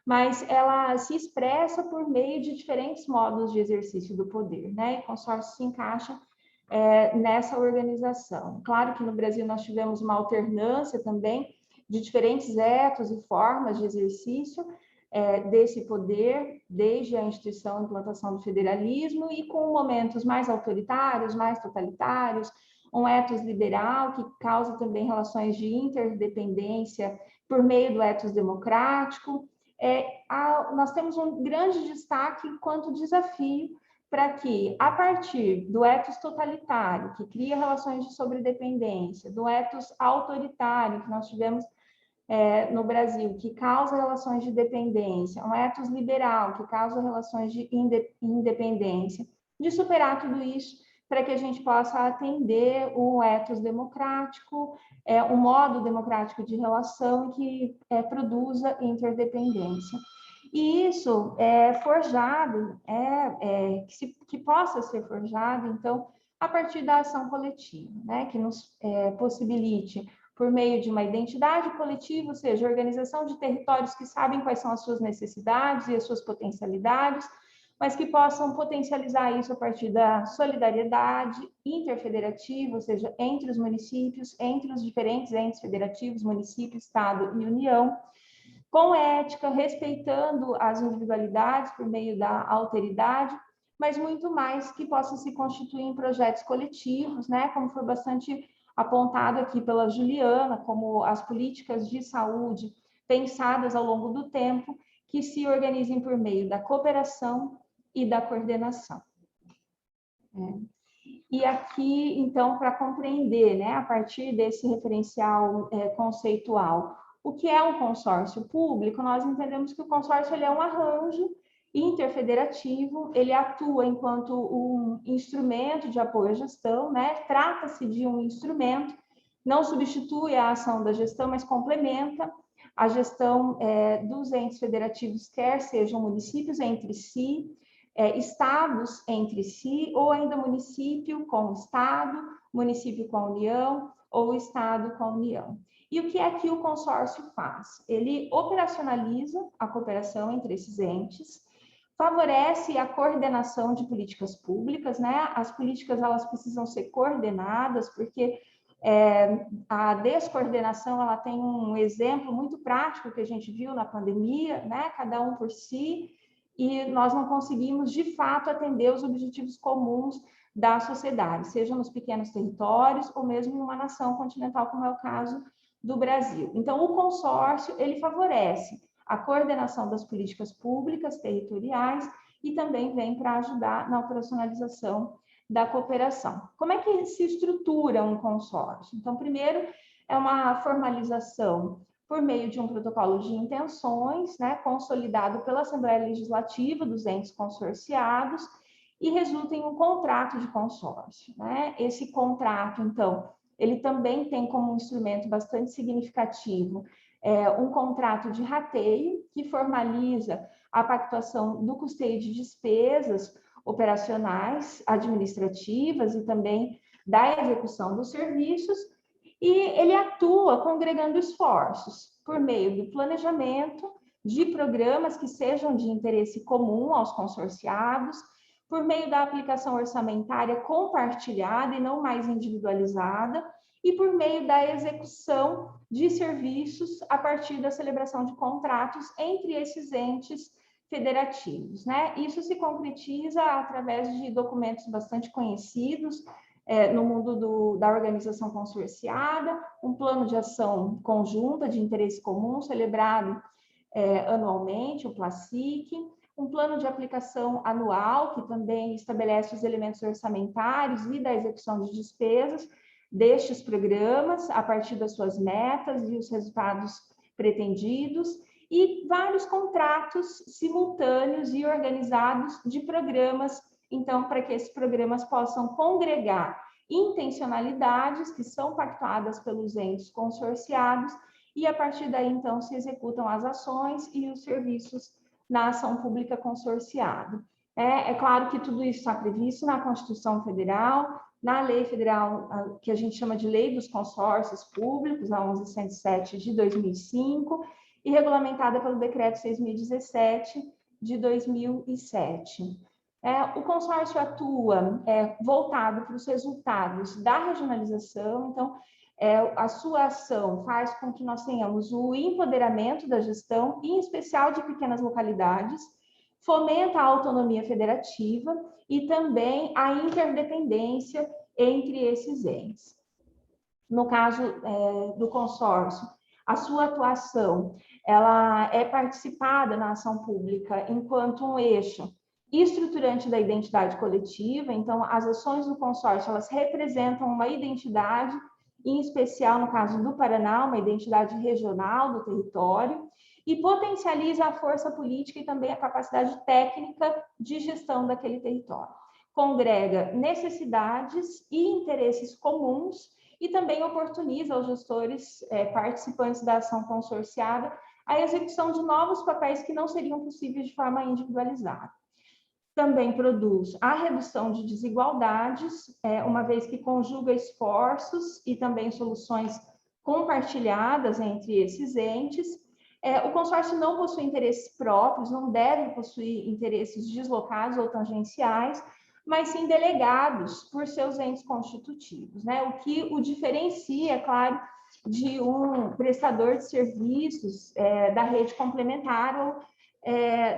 mas ela se expressa por meio de diferentes modos de exercício do poder, né? E o consórcio se encaixa nessa organização. Claro que no Brasil nós tivemos uma alternância também de diferentes etos e formas de exercício desse poder, desde a instituição e implantação do federalismo, e com momentos mais autoritários, mais totalitários, um etos liberal que causa também relações de interdependência por meio do etos democrático. Nós temos um grande destaque enquanto desafio para que, a partir do etos totalitário, que cria relações de sobredependência, do etos autoritário, que nós tivemos no Brasil, que causa relações de dependência, um etos liberal, que causa relações de independência, de superar tudo isso para que a gente possa atender o etos democrático, um modo democrático de relação que produza interdependência. E isso é forjado, que possa ser forjado, então, a partir da ação coletiva, né, que nos possibilite, por meio de uma identidade coletiva, ou seja, organização de territórios que sabem quais são as suas necessidades e as suas potencialidades, mas que possam potencializar isso a partir da solidariedade interfederativa, ou seja, entre os municípios, entre os diferentes entes federativos, município, estado e União, com ética, respeitando as individualidades por meio da alteridade, mas muito mais que possa se constituir em projetos coletivos, né, como foi bastante apontado aqui pela Juliana, como as políticas de saúde pensadas ao longo do tempo, que se organizem por meio da cooperação e da coordenação. E aqui, então, para compreender, né, a partir desse referencial conceitual, o que é um consórcio público, nós entendemos que o consórcio ele é um arranjo interfederativo, ele atua enquanto um instrumento de apoio à gestão, né? Trata-se de um instrumento, não substitui a ação da gestão, mas complementa a gestão dos entes federativos, quer sejam municípios entre si, estados entre si, ou ainda município com estado, município com a União, ou estado com a União. E o que é que o consórcio faz? Ele operacionaliza a cooperação entre esses entes, favorece a coordenação de políticas públicas, né? As políticas, elas precisam ser coordenadas, porque a descoordenação, ela tem um exemplo muito prático que a gente viu na pandemia, né? Cada um por si, e nós não conseguimos, de fato, atender os objetivos comuns da sociedade, seja nos pequenos territórios ou mesmo em uma nação continental, como é o caso do Brasil. Então, o consórcio, ele favorece a coordenação das políticas públicas territoriais e também vem para ajudar na operacionalização da cooperação. Como é que se estrutura um consórcio? Então, primeiro, é uma formalização por meio de um protocolo de intenções, né, consolidado pela Assembleia Legislativa dos entes consorciados, e resulta em um contrato de consórcio, né? Esse contrato, então, ele também tem como um instrumento bastante significativo um contrato de rateio, que formaliza a pactuação do custeio de despesas operacionais, administrativas e também da execução dos serviços, e ele atua congregando esforços por meio do planejamento de programas que sejam de interesse comum aos consorciados, por meio da aplicação orçamentária compartilhada e não mais individualizada, e por meio da execução de serviços a partir da celebração de contratos entre esses entes federativos, né? Isso se concretiza através de documentos bastante conhecidos no mundo da organização consorciada, um plano de ação conjunta de interesse comum celebrado anualmente, o PLACIC, um plano de aplicação anual, que também estabelece os elementos orçamentários e da execução de despesas destes programas, a partir das suas metas e os resultados pretendidos, e vários contratos simultâneos e organizados de programas, então, para que esses programas possam congregar intencionalidades que são pactuadas pelos entes consorciados, e a partir daí, então, se executam as ações e os serviços na ação pública consorciada. É claro que tudo isso está previsto na Constituição Federal, na Lei Federal, que a gente chama de Lei dos Consórcios Públicos, a 1107 de 2005, e regulamentada pelo Decreto 6.017 de 2007. O consórcio atua voltado para os resultados da regionalização, então, a sua ação faz com que nós tenhamos o empoderamento da gestão, em especial de pequenas localidades, fomenta a autonomia federativa e também a interdependência entre esses entes. No caso do consórcio, a sua atuação ela é participada na ação pública enquanto um eixo estruturante da identidade coletiva. Então, as ações do consórcio, elas representam uma identidade, em especial no caso do Paraná, uma identidade regional do território, e potencializa a força política e também a capacidade técnica de gestão daquele território. Congrega necessidades e interesses comuns e também oportuniza aos gestores participantes da ação consorciada a execução de novos papéis que não seriam possíveis de forma individualizada. Também produz a redução de desigualdades, uma vez que conjuga esforços e também soluções compartilhadas entre esses entes. O consórcio não possui interesses próprios, não deve possuir interesses deslocados ou tangenciais, mas sim delegados por seus entes constitutivos, né? O que o diferencia, é claro, de um prestador de serviços da rede complementar ou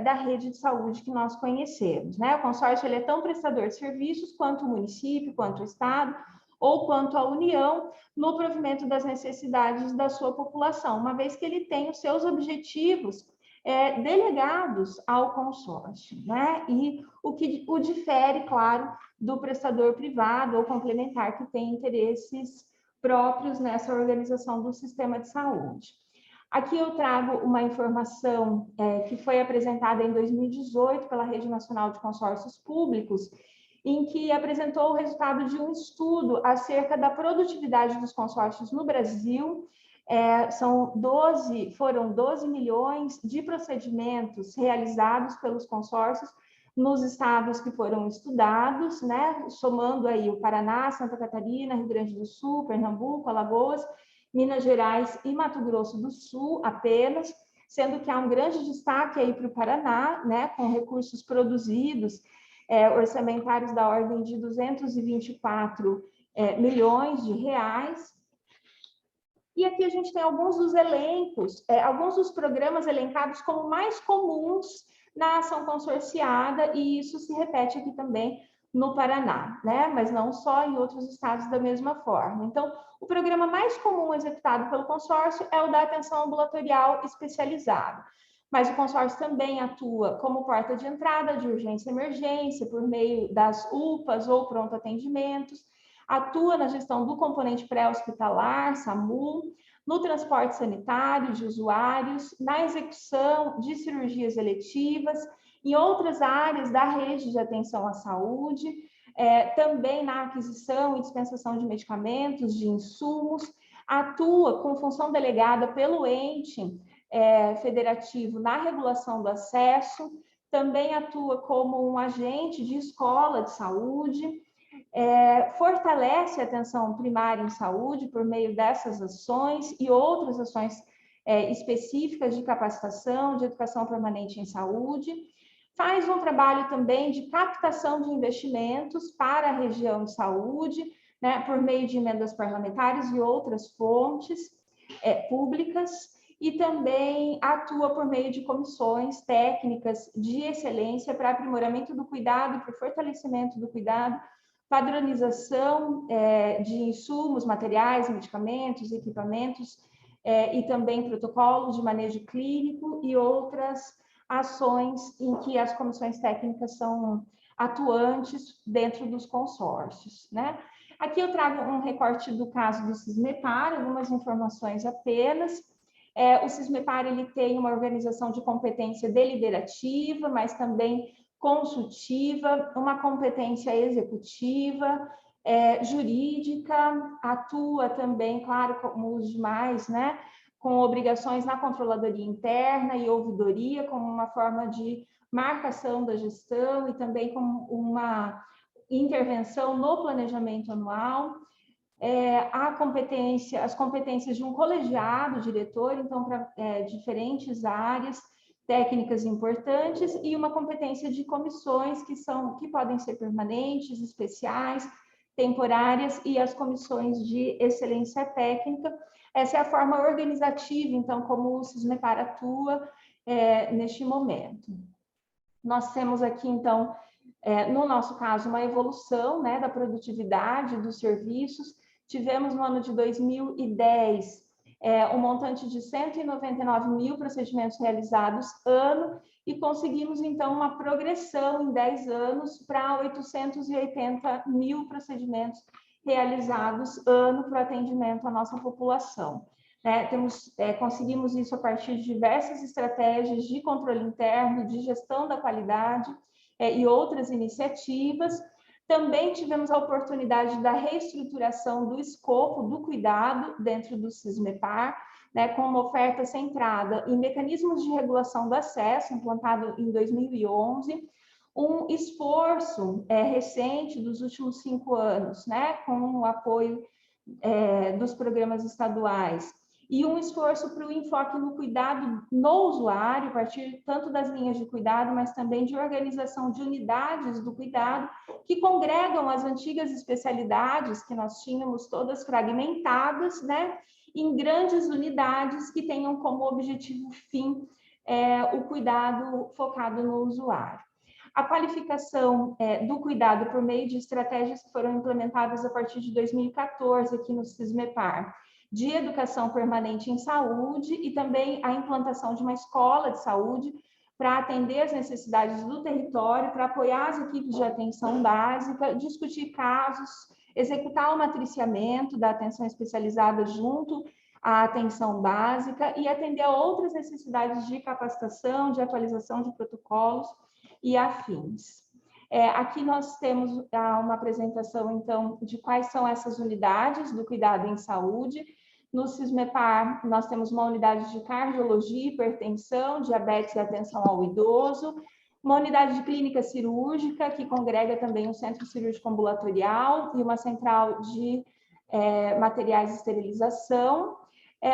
da rede de saúde que nós conhecemos, né? O consórcio ele é tão prestador de serviços quanto o município, quanto o estado, ou quanto a União, no provimento das necessidades da sua população, uma vez que ele tem os seus objetivos delegados ao consórcio, né? E o que o difere, claro, do prestador privado ou complementar que tem interesses próprios nessa organização do sistema de saúde. Aqui eu trago uma informação que foi apresentada em 2018 pela Rede Nacional de Consórcios Públicos, em que apresentou o resultado de um estudo acerca da produtividade dos consórcios no Brasil. Foram 12 milhões de procedimentos realizados pelos consórcios nos estados que foram estudados, né? Somando aí o Paraná, Santa Catarina, Rio Grande do Sul, Pernambuco, Alagoas, Minas Gerais e Mato Grosso do Sul apenas. sendo que há um grande destaque aí para o Paraná, né, com recursos produzidos, orçamentários da ordem de 224 milhões de reais. E aqui a gente tem alguns dos elencos, alguns dos programas elencados como mais comuns na ação consorciada, e isso se repete aqui também no Paraná, né? Mas não só em outros estados da mesma forma. Então, o programa mais comum executado pelo consórcio é o da atenção ambulatorial especializada. Mas o consórcio também atua como porta de entrada de urgência e emergência, por meio das UPAs ou pronto atendimentos, atua na gestão do componente pré-hospitalar, SAMU, no transporte sanitário de usuários, na execução de cirurgias eletivas, em outras áreas da rede de atenção à saúde, também na aquisição e dispensação de medicamentos, de insumos, atua com função delegada pelo ente federativo na regulação do acesso, também atua como um agente de escola de saúde, fortalece a atenção primária em saúde por meio dessas ações e outras ações específicas de capacitação, de educação permanente em saúde, faz um trabalho também de captação de investimentos para a região de saúde, né, por meio de emendas parlamentares e outras fontes públicas, e também atua por meio de comissões técnicas de excelência para aprimoramento do cuidado, para o fortalecimento do cuidado, padronização de insumos, materiais, medicamentos, equipamentos, e também protocolos de manejo clínico e outras ações em que as comissões técnicas são atuantes dentro dos consórcios, né? Aqui eu trago um recorte do caso do Sismepar, algumas informações apenas. O Sismepar, ele tem uma organização de competência deliberativa, mas também consultiva, uma competência executiva, jurídica, atua também, claro, como os demais, né, com obrigações na controladoria interna e ouvidoria, como uma forma de marcação da gestão e também como uma intervenção no planejamento anual. As competências de um colegiado diretor, então, para diferentes áreas técnicas importantes, e uma competência de comissões que podem ser permanentes, especiais, temporárias, e as comissões de excelência técnica. Essa é a forma organizativa, então, como o Sismepar atua neste momento. Nós temos aqui, então, no nosso caso, uma evolução, né, da produtividade dos serviços. Tivemos no ano de 2010 um montante de 199 mil procedimentos realizados ano, e conseguimos, então, uma progressão em 10 anos para 880 mil procedimentos realizados ano para atendimento à nossa população. Conseguimos isso a partir de diversas estratégias de controle interno, de gestão da qualidade e outras iniciativas. Também tivemos a oportunidade da reestruturação do escopo do cuidado dentro do Sismepar, né, com uma oferta centrada em mecanismos de regulação do acesso, implantado em 2011, um esforço recente dos últimos 5 anos, né, com o apoio dos programas estaduais, e um esforço para o enfoque no cuidado no usuário, a partir tanto das linhas de cuidado, mas também de organização de unidades do cuidado, que congregam as antigas especialidades que nós tínhamos todas fragmentadas, né, em grandes unidades que tenham como objetivo fim o cuidado focado no usuário. A qualificação do cuidado por meio de estratégias que foram implementadas a partir de 2014 aqui no Sismepar, de educação permanente em saúde, e também a implantação de uma escola de saúde para atender as necessidades do território, para apoiar as equipes de atenção básica, discutir casos, executar o matriciamento da atenção especializada junto à atenção básica e atender a outras necessidades de capacitação, de atualização de protocolos e afins. Aqui nós temos uma apresentação, então, de quais são essas unidades do cuidado em saúde. No Sismepar, nós temos uma unidade de cardiologia, hipertensão, diabetes e atenção ao idoso, uma unidade de clínica cirúrgica, que congrega também um centro cirúrgico ambulatorial e uma central de materiais de esterilização.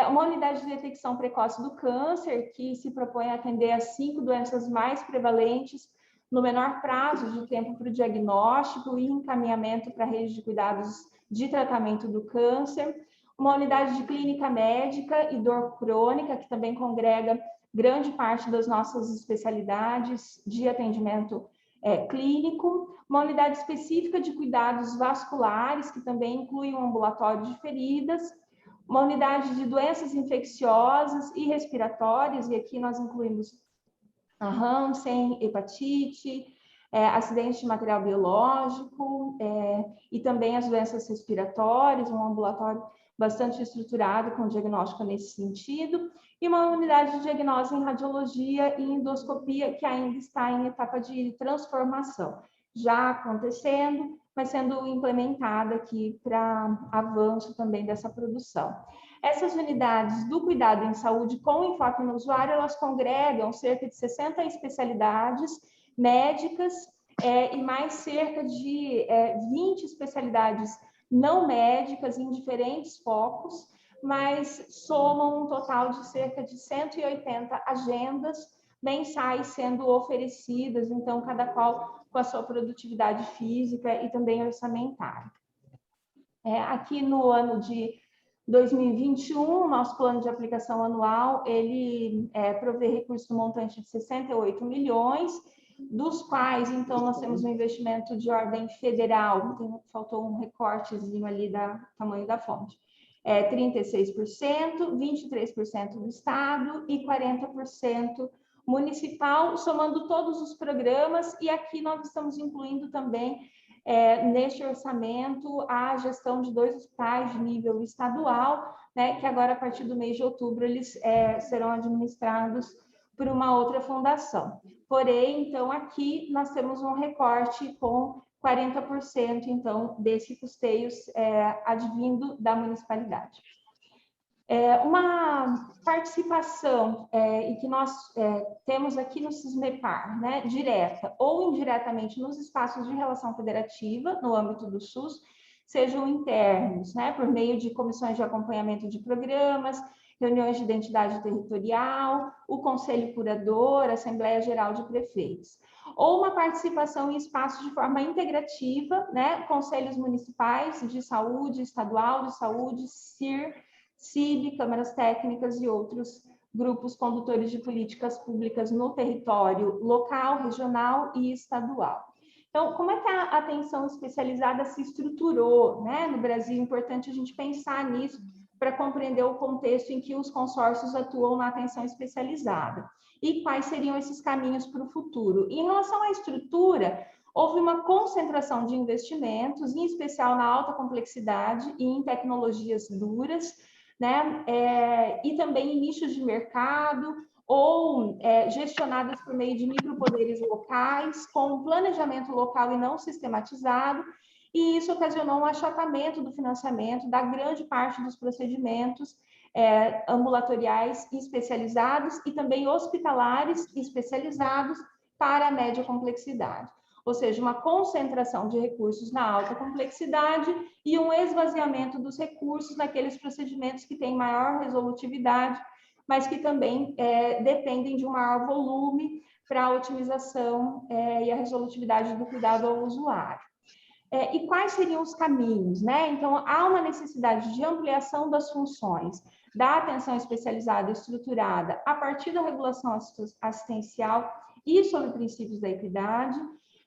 Uma unidade de detecção precoce do câncer, que se propõe a atender as 5 doenças mais prevalentes no menor prazo de tempo para o diagnóstico e encaminhamento para a rede de cuidados de tratamento do câncer. Uma unidade de clínica médica e dor crônica, que também congrega grande parte das nossas especialidades de atendimento clínico. Uma unidade específica de cuidados vasculares, que também inclui um ambulatório de feridas. Uma unidade de doenças infecciosas e respiratórias, e aqui nós incluímos a Hansen, hepatite, acidente de material biológico, e também as doenças respiratórias, um ambulatório bastante estruturado com diagnóstico nesse sentido, e uma unidade de diagnose em radiologia e endoscopia, que ainda está em etapa de transformação, já acontecendo, mas sendo implementada aqui para avanço também dessa produção. Essas unidades do cuidado em saúde com enfoque no usuário, elas congregam cerca de 60 especialidades médicas e mais cerca de 20 especialidades não médicas em diferentes focos, mas somam um total de cerca de 180 agendas mensais sendo oferecidas, então cada qual com a sua produtividade física e também orçamentária. Aqui no ano de 2021, nosso plano de aplicação anual, ele provê recursos no montante de 68 milhões, dos quais, então, nós temos um investimento de ordem federal, faltou um recortezinho ali do tamanho da fonte, 36%, 23% do Estado e 40% municipal, somando todos os programas, e aqui nós estamos incluindo também, neste orçamento, a gestão de 2 hospitais de nível estadual, né, que agora, a partir do mês de outubro, eles serão administrados por uma outra fundação. Porém, então, aqui nós temos um recorte com 40%, então, desse custeio advindo da municipalidade. Uma participação e que nós temos aqui no SISMEPAR, né, direta ou indiretamente nos espaços de relação federativa, no âmbito do SUS, sejam internos, né, por meio de comissões de acompanhamento de programas, reuniões de identidade territorial, o Conselho Curador, Assembleia Geral de Prefeitos. Ou uma participação em espaços de forma integrativa, né, conselhos municipais de saúde, estadual de saúde, CIR, CIB, câmaras técnicas e outros grupos condutores de políticas públicas no território local, regional e estadual. Então, como é que a atenção especializada se estruturou, né, no Brasil? É importante a gente pensar nisso para compreender o contexto em que os consórcios atuam na atenção especializada e quais seriam esses caminhos para o futuro. Em relação à estrutura, houve uma concentração de investimentos, em especial na alta complexidade e em tecnologias duras, né, e também em nichos de mercado ou gestionadas por meio de micropoderes locais, com um planejamento local e não sistematizado, e isso ocasionou um achatamento do financiamento da grande parte dos procedimentos ambulatoriais especializados e também hospitalares especializados para a média complexidade. Ou seja, uma concentração de recursos na alta complexidade e um esvaziamento dos recursos naqueles procedimentos que têm maior resolutividade, mas que também dependem de um maior volume para a otimização e a resolutividade do cuidado ao usuário. E quais seriam os caminhos, né? Então, há uma necessidade de ampliação das funções da atenção especializada estruturada a partir da regulação assistencial e sobre princípios da equidade.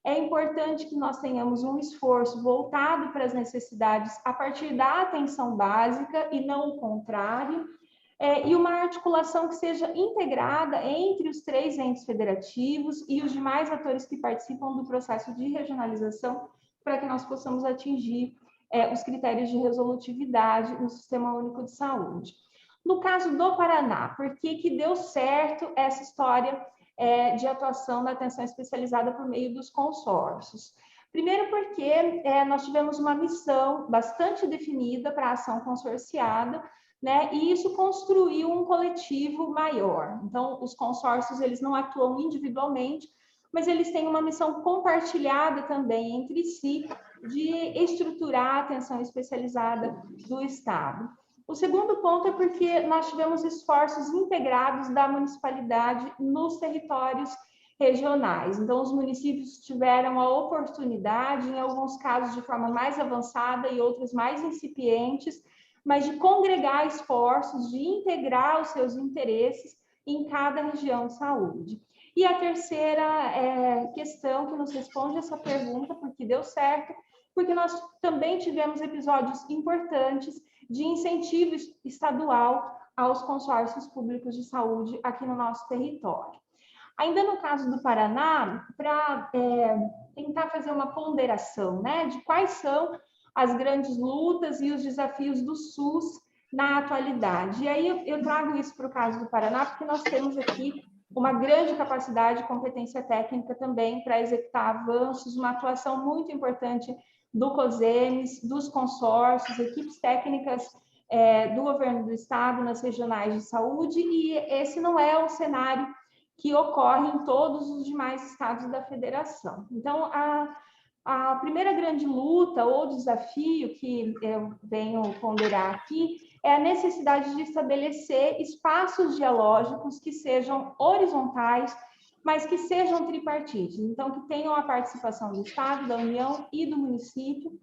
É importante que nós tenhamos um esforço voltado para as necessidades a partir da atenção básica e não o contrário, e uma articulação que seja integrada entre os 3 entes federativos e os demais atores que participam do processo de regionalização, para que nós possamos atingir os critérios de resolutividade no Sistema Único de Saúde. No caso do Paraná, por que deu certo essa história de atuação da atenção especializada por meio dos consórcios? Primeiro porque nós tivemos uma missão bastante definida para a ação consorciada, né? E isso construiu um coletivo maior. Então, os consórcios, eles não atuam individualmente, mas eles têm uma missão compartilhada também entre si de estruturar a atenção especializada do Estado. O segundo ponto é porque nós tivemos esforços integrados da municipalidade nos territórios regionais. Então, os municípios tiveram a oportunidade, em alguns casos de forma mais avançada e outros mais incipientes, mas de congregar esforços, de integrar os seus interesses em cada região de saúde. E a terceira questão que nos responde essa pergunta, porque deu certo, porque nós também tivemos episódios importantes de incentivo estadual aos consórcios públicos de saúde aqui no nosso território. Ainda no caso do Paraná, para tentar fazer uma ponderação, né, de quais são as grandes lutas e os desafios do SUS na atualidade. E aí eu trago isso para o caso do Paraná, porque nós temos aqui uma grande capacidade e competência técnica também para executar avanços, uma atuação muito importante do COSEMES, dos consórcios, equipes técnicas do governo do estado nas regionais de saúde, e esse não é o cenário que ocorre em todos os demais estados da federação. Então, a primeira grande luta ou desafio que eu venho ponderar aqui é a necessidade de estabelecer espaços dialógicos que sejam horizontais, mas que sejam tripartites, então que tenham a participação do Estado, da União e do município,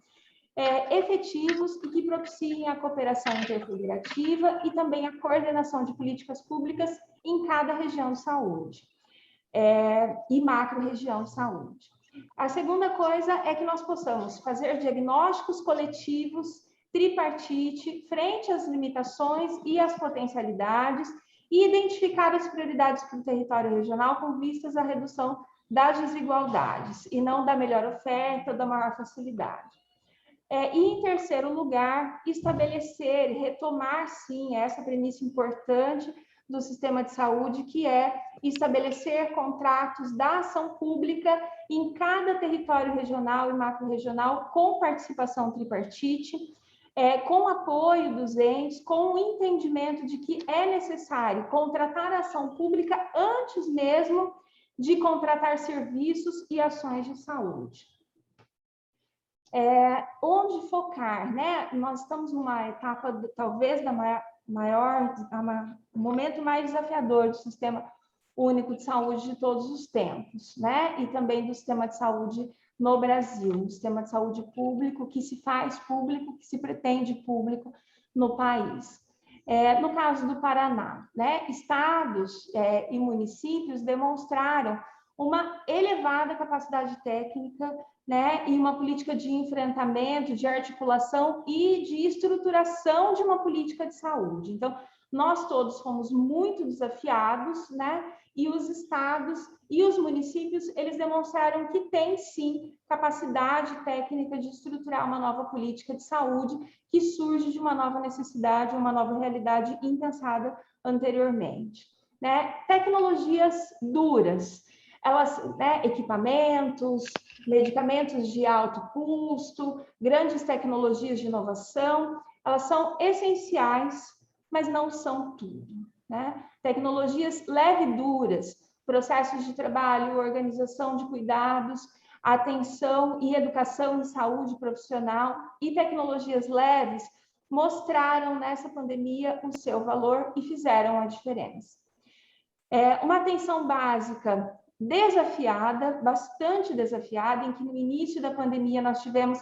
efetivos e que propiciem a cooperação interfederativa e também a coordenação de políticas públicas em cada região de saúde e macro-região de saúde. A segunda coisa é que nós possamos fazer diagnósticos coletivos, tripartite, frente às limitações e às potencialidades, e identificar as prioridades para o território regional com vistas à redução das desigualdades, e não da melhor oferta ou da maior facilidade. E, em terceiro lugar, estabelecer, retomar, sim, essa premissa importante do sistema de saúde, que é estabelecer contratos da ação pública em cada território regional e macro-regional com participação tripartite, com apoio dos entes, com o entendimento de que é necessário contratar a ação pública antes mesmo de contratar serviços e ações de saúde. Onde focar, né? Nós estamos numa etapa, talvez, da momento mais desafiador do Sistema Único de Saúde de todos os tempos, né? E também do sistema de saúde no Brasil, um sistema de saúde público que se faz público, que se pretende público no país. No caso do Paraná, né? Estados e municípios demonstraram uma elevada capacidade técnica, né, e uma política de enfrentamento, de articulação e de estruturação de uma política de saúde. Então, nós todos fomos muito desafiados, né, e os estados e os municípios, eles demonstraram que têm, sim, capacidade técnica de estruturar uma nova política de saúde que surge de uma nova necessidade, uma nova realidade impensada anteriormente. Né? Tecnologias duras, elas, né, equipamentos, medicamentos de alto custo, grandes tecnologias de inovação, elas são essenciais, mas não são tudo, né? Tecnologias leve e duras, processos de trabalho, organização de cuidados, atenção e educação em saúde profissional e tecnologias leves mostraram nessa pandemia o seu valor e fizeram a diferença. Uma atenção básica desafiada, bastante desafiada, em que no início da pandemia nós tivemos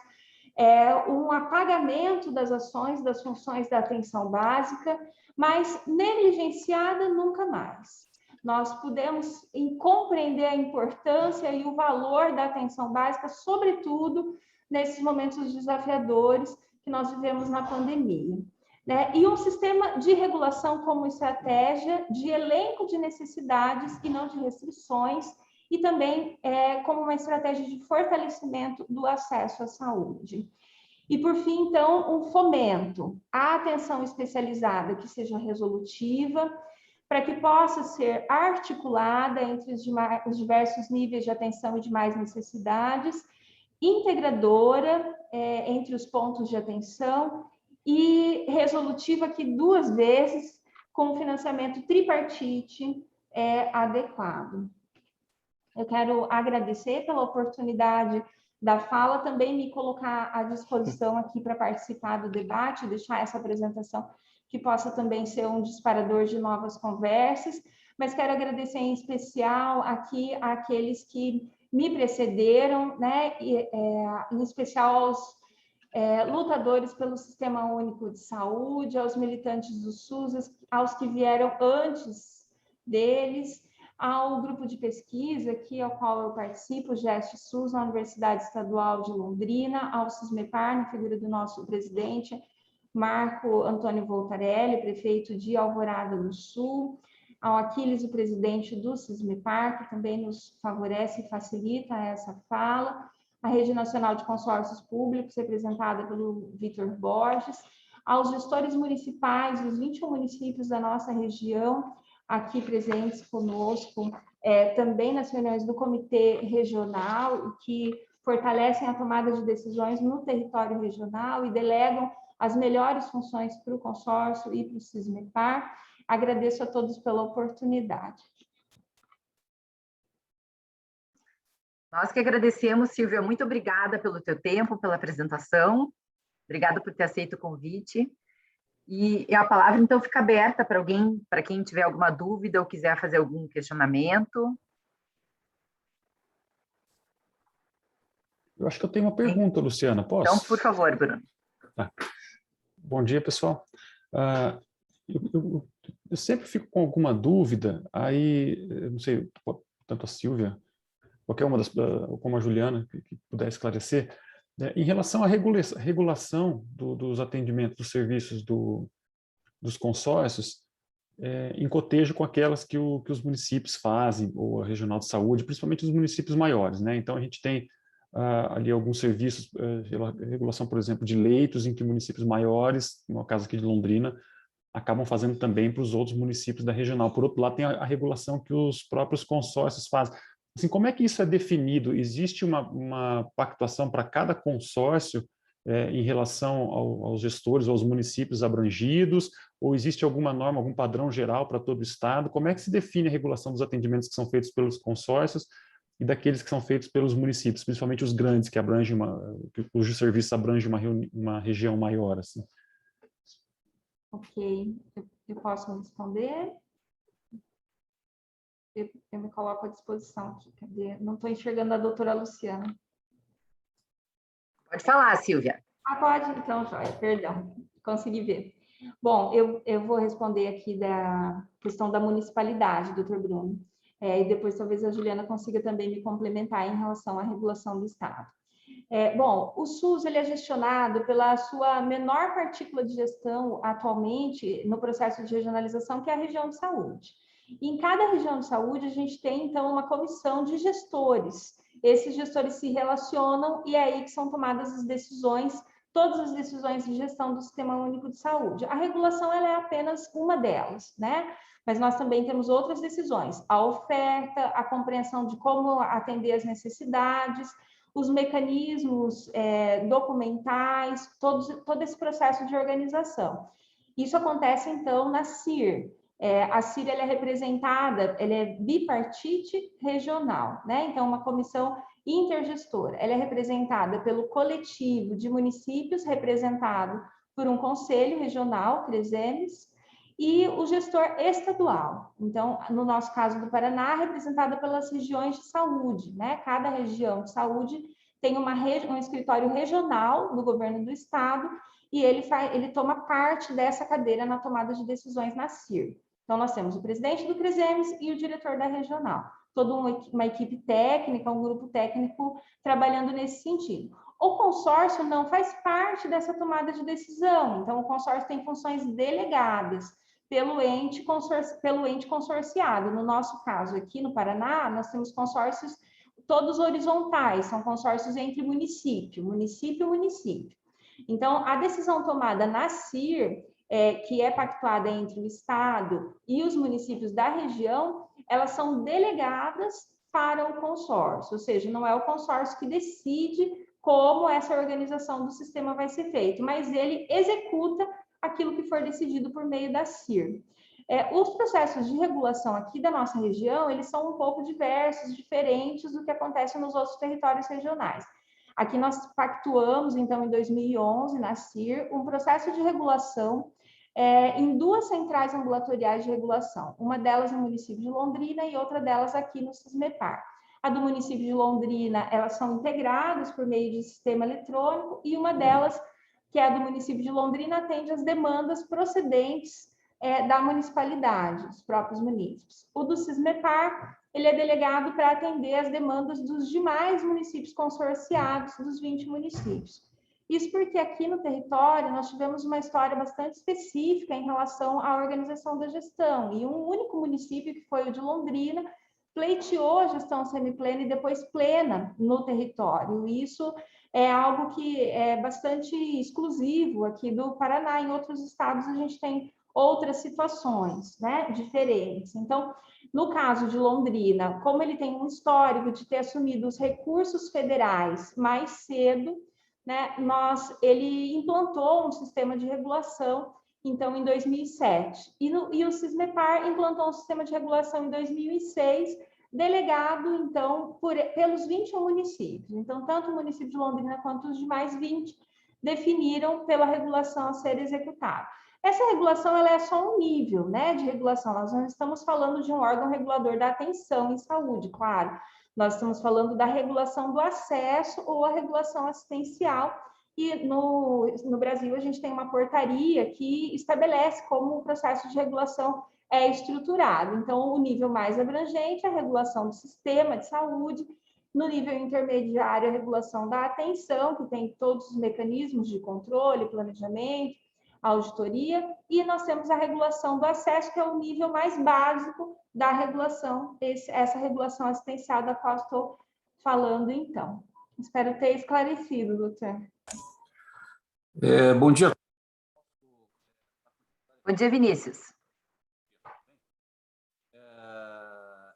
um apagamento das ações, das funções da atenção básica, mas negligenciada nunca mais. Nós pudemos compreender a importância e o valor da atenção básica, sobretudo nesses momentos desafiadores que nós vivemos na pandemia. Né? E um sistema de regulação como estratégia de elenco de necessidades e não de restrições, e também como uma estratégia de fortalecimento do acesso à saúde. E, por fim, então, um fomento à atenção especializada que seja resolutiva, para que possa ser articulada entre os diversos níveis de atenção e demais necessidades, integradora entre os pontos de atenção e resolutiva que 2 vezes com financiamento tripartite adequado. Eu quero agradecer pela oportunidade da fala, também me colocar à disposição aqui para participar do debate, deixar essa apresentação que possa também ser um disparador de novas conversas, mas quero agradecer em especial aqui àqueles que me precederam, né, em especial aos lutadores pelo Sistema Único de Saúde, aos militantes do SUS, aos que vieram antes deles, ao grupo de pesquisa aqui, ao qual eu participo, o GEST SUS, na Universidade Estadual de Londrina, ao SISMEPAR, na figura do nosso presidente, Marco Antônio Voltarelli, prefeito de Alvorada do Sul, ao Aquiles, o presidente do SISMEPAR, que também nos favorece e facilita essa fala, a Rede Nacional de Consórcios Públicos, representada pelo Vitor Borges, aos gestores municipais dos 21 municípios da nossa região, aqui presentes conosco, também nas reuniões do Comitê Regional, que fortalecem a tomada de decisões no território regional e delegam as melhores funções para o consórcio e para o SISMEPAR. Agradeço a todos pela oportunidade. Nós que agradecemos, Silvia, muito obrigada pelo teu tempo, pela apresentação, obrigada por ter aceito o convite, e a palavra então fica aberta para alguém, para quem tiver alguma dúvida ou quiser fazer algum questionamento. Eu acho que eu tenho uma pergunta, Luciana, posso? Então, por favor, Bruno. Tá. Bom dia, pessoal. Eu sempre fico com alguma dúvida, aí, eu não sei, tanto a Silvia, qualquer uma como a Juliana, que puder esclarecer, né, em relação à regulação dos atendimentos, dos serviços dos consórcios, em cotejo com aquelas que os municípios fazem, ou a regional de saúde, principalmente os municípios maiores, né? Então, a gente tem ali alguns serviços, regulação, por exemplo, de leitos, em que municípios maiores, no caso aqui de Londrina, acabam fazendo também para os outros municípios da regional. Por outro lado, tem a regulação que os próprios consórcios fazem. Assim, como é que isso é definido? Existe uma pactuação para cada consórcio em relação aos gestores, aos municípios abrangidos, ou existe alguma norma, algum padrão geral para todo o estado? Como é que se define a regulação dos atendimentos que são feitos pelos consórcios e daqueles que são feitos pelos municípios, principalmente os grandes, que abrangem cujos serviços abrangem uma região maior, assim? Ok, eu posso responder? Eu me coloco à disposição aqui. Cadê? Não estou enxergando a doutora Luciana. Pode falar, Silvia. Pode, então, joia, perdão, consegui ver. Bom, eu vou responder aqui da questão da municipalidade, doutor Bruno, e depois talvez a Juliana consiga também me complementar em relação à regulação do Estado. Bom, o SUS ele é gestionado pela sua menor partícula de gestão atualmente no processo de regionalização, que é a região de saúde. E em cada região de saúde, a gente tem, então, uma comissão de gestores. Esses gestores se relacionam e é aí que são tomadas as decisões, todas as decisões de gestão do Sistema Único de Saúde. A regulação ela é apenas uma delas, né? Mas nós também temos outras decisões, a oferta, a compreensão de como atender as necessidades, os mecanismos documentais, todo esse processo de organização. Isso acontece, então, na CIR. A CIR ela é representada, ela é bipartite regional, né? Então, uma comissão intergestora. Ela é representada pelo coletivo de municípios, representado por um conselho regional, CRESEMES, e o gestor estadual. Então, no nosso caso do Paraná, representada pelas regiões de saúde, né? Cada região de saúde tem um escritório regional no governo do estado e ele toma parte dessa cadeira na tomada de decisões na CIR. Então, nós temos o presidente do CRESEMES e o diretor da regional. Toda uma equipe técnica, um grupo técnico trabalhando nesse sentido. O consórcio não faz parte dessa tomada de decisão, então o consórcio tem funções delegadas pelo ente consorciado. No nosso caso, aqui no Paraná, nós temos consórcios todos horizontais, são consórcios entre município. Então, a decisão tomada na CIR, que é pactuada entre o Estado e os municípios da região, elas são delegadas para o consórcio, ou seja, não é o consórcio que decide como essa organização do sistema vai ser feita, mas ele executa aquilo que for decidido por meio da CIR. Os processos de regulação aqui da nossa região, eles são um pouco diversos, diferentes do que acontece nos outros territórios regionais. Aqui nós pactuamos, então, em 2011, na CIR, um processo de regulação em 2 centrais ambulatoriais de regulação. Uma delas no município de Londrina e outra delas aqui no Sismepar. A do município de Londrina, elas são integradas por meio de sistema eletrônico, e uma delas, que é a do município de Londrina, atende às demandas procedentes da municipalidade, os próprios munícipes. O do Sismepar, ele é delegado para atender as demandas dos demais municípios consorciados, dos 20 municípios. Isso porque aqui no território nós tivemos uma história bastante específica em relação à organização da gestão, e um único município, que foi o de Londrina, pleiteou a gestão semiplena e depois plena no território. Isso é algo que é bastante exclusivo aqui do Paraná. Em outros estados a gente tem outras situações, né, diferentes. Então, no caso de Londrina, como ele tem um histórico de ter assumido os recursos federais mais cedo, né, ele implantou um sistema de regulação, então, em 2007. E o Sismepar implantou um sistema de regulação em 2006, delegado, então, pelos 21 municípios. Então, tanto o município de Londrina quanto os demais 20 definiram pela regulação a ser executada. Essa regulação, ela é só um nível, né, de regulação. Nós não estamos falando de um órgão regulador da atenção em saúde, claro. Nós estamos falando da regulação do acesso ou a regulação assistencial. E no Brasil, a gente tem uma portaria que estabelece como o processo de regulação é estruturado. Então, o nível mais abrangente é a regulação do sistema de saúde. No nível intermediário, a regulação da atenção, que tem todos os mecanismos de controle, planejamento, auditoria. E nós temos a regulação do acesso, que é o nível mais básico da regulação, essa regulação assistencial da qual estou falando, então. Espero ter esclarecido, doutor. Bom dia. Bom dia, Vinícius.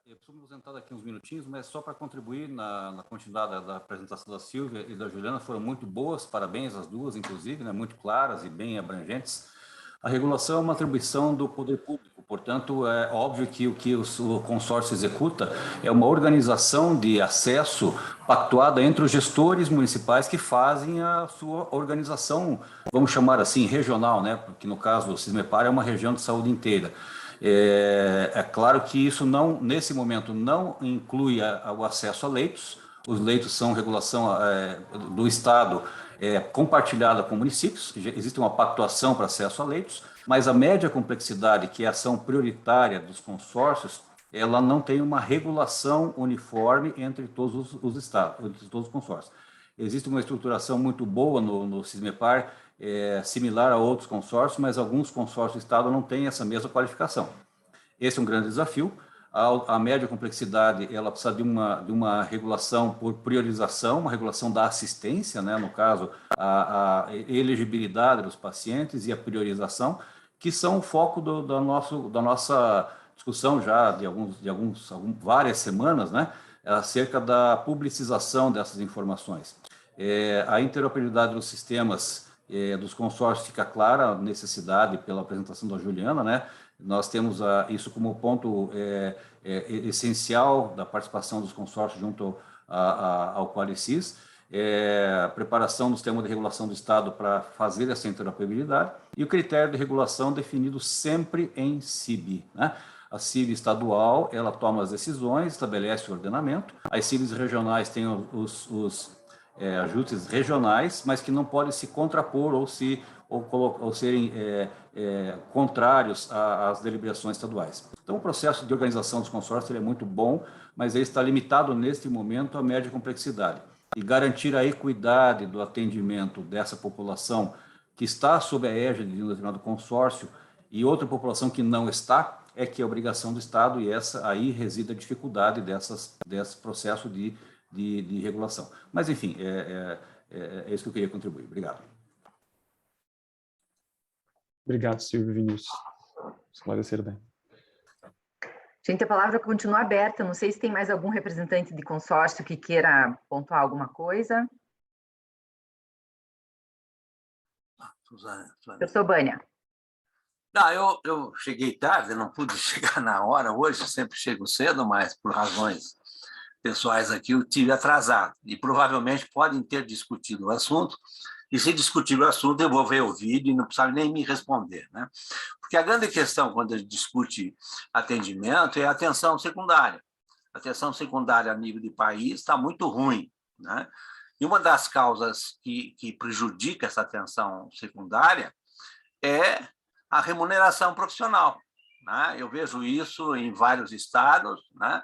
Eu preciso me ausentar daqui uns minutinhos, mas só para contribuir na continuidade da apresentação da Silvia e da Juliana, foram muito boas, parabéns às duas, inclusive, né, muito claras e bem abrangentes. A regulação é uma atribuição do poder público, portanto, é óbvio que o que o consórcio executa é uma organização de acesso pactuada entre os gestores municipais que fazem a sua organização, vamos chamar assim, regional, né? Porque no caso do Sismepar é uma região de saúde inteira. É claro que isso não, nesse momento, não inclui o acesso a leitos. Os leitos são regulação do Estado, compartilhada com municípios. Existe uma pactuação para acesso a leitos, mas a média complexidade, que é a ação prioritária dos consórcios, ela não tem uma regulação uniforme entre todos os estados, entre todos os consórcios. Existe uma estruturação muito boa no Sismepar, similar a outros consórcios, mas alguns consórcios do Estado não têm essa mesma qualificação. Esse é um grande desafio. A média complexidade, ela precisa de uma regulação por priorização, uma regulação da assistência, né? No caso, a elegibilidade dos pacientes e a priorização, que são o foco da nossa discussão já de várias semanas, né? Acerca da publicização dessas informações. A interoperabilidade dos sistemas dos consórcios fica clara, a necessidade pela apresentação da Juliana, né? Nós temos isso como ponto essencial da participação dos consórcios junto ao Qualicis, a preparação do sistema de regulação do Estado para fazer essa interoperabilidade e o critério de regulação definido sempre em CIB, né? A CIB estadual, ela toma as decisões, estabelece o ordenamento, as CIBs regionais têm os ajustes regionais, mas que não podem se contrapor ou serem contrários às deliberações estaduais. Então, o processo de organização dos consórcios é muito bom, mas ele está limitado, neste momento, à média complexidade. E garantir a equidade do atendimento dessa população que está sob a égide de um determinado consórcio e outra população que não está, é que é obrigação do Estado, e aí reside a dificuldade desse processo de regulação. Mas, enfim, é isso que eu queria contribuir. Obrigado. Obrigado, Silvio e Vinícius. Esclareceram bem. Gente, a palavra continua aberta. Não sei se tem mais algum representante de consórcio que queira pontuar alguma coisa. Professor Bânia. Eu cheguei tarde, não pude chegar na hora hoje, sempre chego cedo, mas por razões pessoais aqui eu tive atrasado. E provavelmente podem ter discutido o assunto, E se discutir o assunto, eu vou ver o vídeo e não precisa nem me responder, né? Porque a grande questão, quando a gente discute atendimento, é a atenção secundária. A atenção secundária a nível de país está muito ruim, né? E uma das causas que prejudica essa atenção secundária é a remuneração profissional, né? Eu vejo isso em vários estados, né?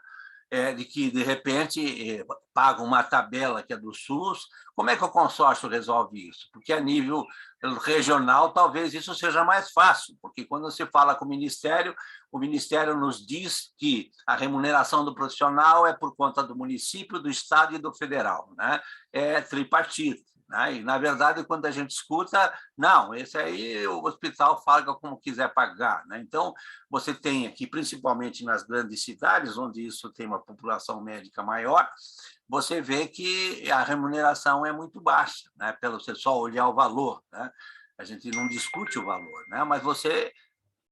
De que, de repente, paga uma tabela que é do SUS. Como é que o consórcio resolve isso? Porque, a nível regional, talvez isso seja mais fácil, porque, quando se fala com o Ministério nos diz que a remuneração do profissional é por conta do município, do Estado e do federal, né? É tripartite. Né? E, na verdade, quando a gente escuta, não, esse aí o hospital paga como quiser pagar. Né? Então, você tem aqui, principalmente nas grandes cidades, onde isso tem uma população médica maior, você vê que a remuneração é muito baixa, né? Pelo você só olhar o valor. Né? A gente não discute o valor, né? Mas você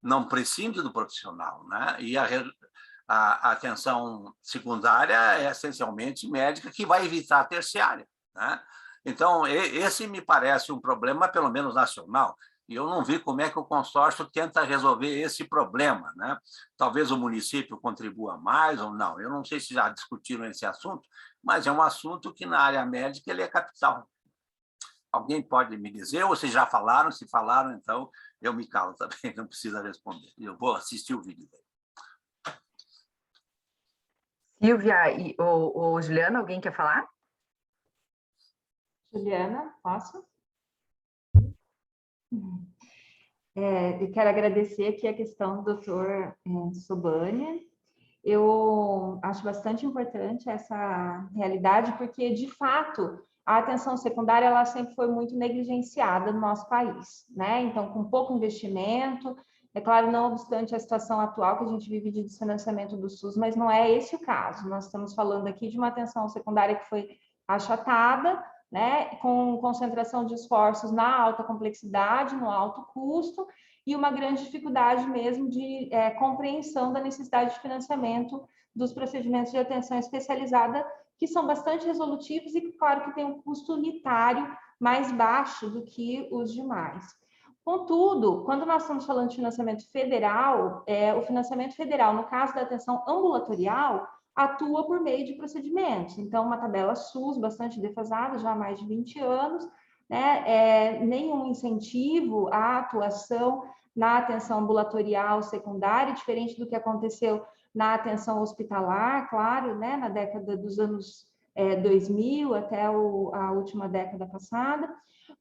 não prescinde do profissional. Né? E a atenção secundária é essencialmente médica, que vai evitar a terciária. Né? Então, esse me parece um problema, pelo menos nacional, e eu não vi como é que o consórcio tenta resolver esse problema. Né? Talvez o município contribua mais ou não, eu não sei se já discutiram esse assunto, mas é um assunto que, na área médica, ele é capital. Alguém pode me dizer, ou vocês já falaram? Se falaram, então eu me calo também, não precisa responder. Eu vou assistir o vídeo dele. Silvia ou Juliana, alguém quer falar? Juliana, posso? Eu quero agradecer aqui a questão do Dr. Sobania. Eu acho bastante importante essa realidade, porque, de fato, a atenção secundária ela sempre foi muito negligenciada no nosso país, né? Então, com pouco investimento, é claro, não obstante a situação atual que a gente vive de desfinanciamento do SUS, mas não é esse o caso. Nós estamos falando aqui de uma atenção secundária que foi achatada, né, com concentração de esforços na alta complexidade, no alto custo, e uma grande dificuldade mesmo de compreensão da necessidade de financiamento dos procedimentos de atenção especializada, que são bastante resolutivos e, claro, que tem um custo unitário mais baixo do que os demais. Contudo, quando nós estamos falando de financiamento federal, o financiamento federal, no caso da atenção ambulatorial, atua por meio de procedimentos. Então, uma tabela SUS bastante defasada, já há mais de 20 anos, né? Nenhum incentivo à atuação na atenção ambulatorial secundária, diferente do que aconteceu na atenção hospitalar, claro, né? Na década dos anos 2000 até a última década passada,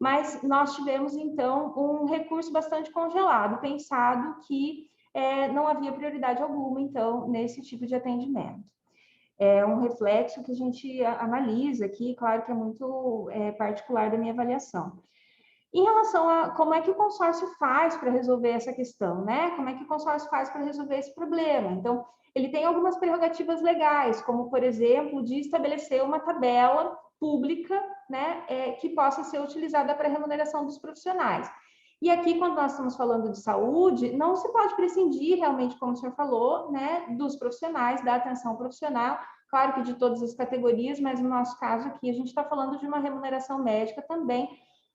mas nós tivemos, então, um recurso bastante congelado, pensado que não havia prioridade alguma, então, nesse tipo de atendimento. É um reflexo que a gente analisa aqui, claro que é muito particular da minha avaliação. Em relação a como é que o consórcio faz para resolver essa questão, né? Como é que o consórcio faz para resolver esse problema? Então, ele tem algumas prerrogativas legais, como, por exemplo, de estabelecer uma tabela pública, né, que possa ser utilizada para a remuneração dos profissionais. E aqui, quando nós estamos falando de saúde, não se pode prescindir realmente, como o senhor falou, né, dos profissionais, da atenção profissional, claro que de todas as categorias, mas no nosso caso aqui, a gente está falando de uma remuneração médica também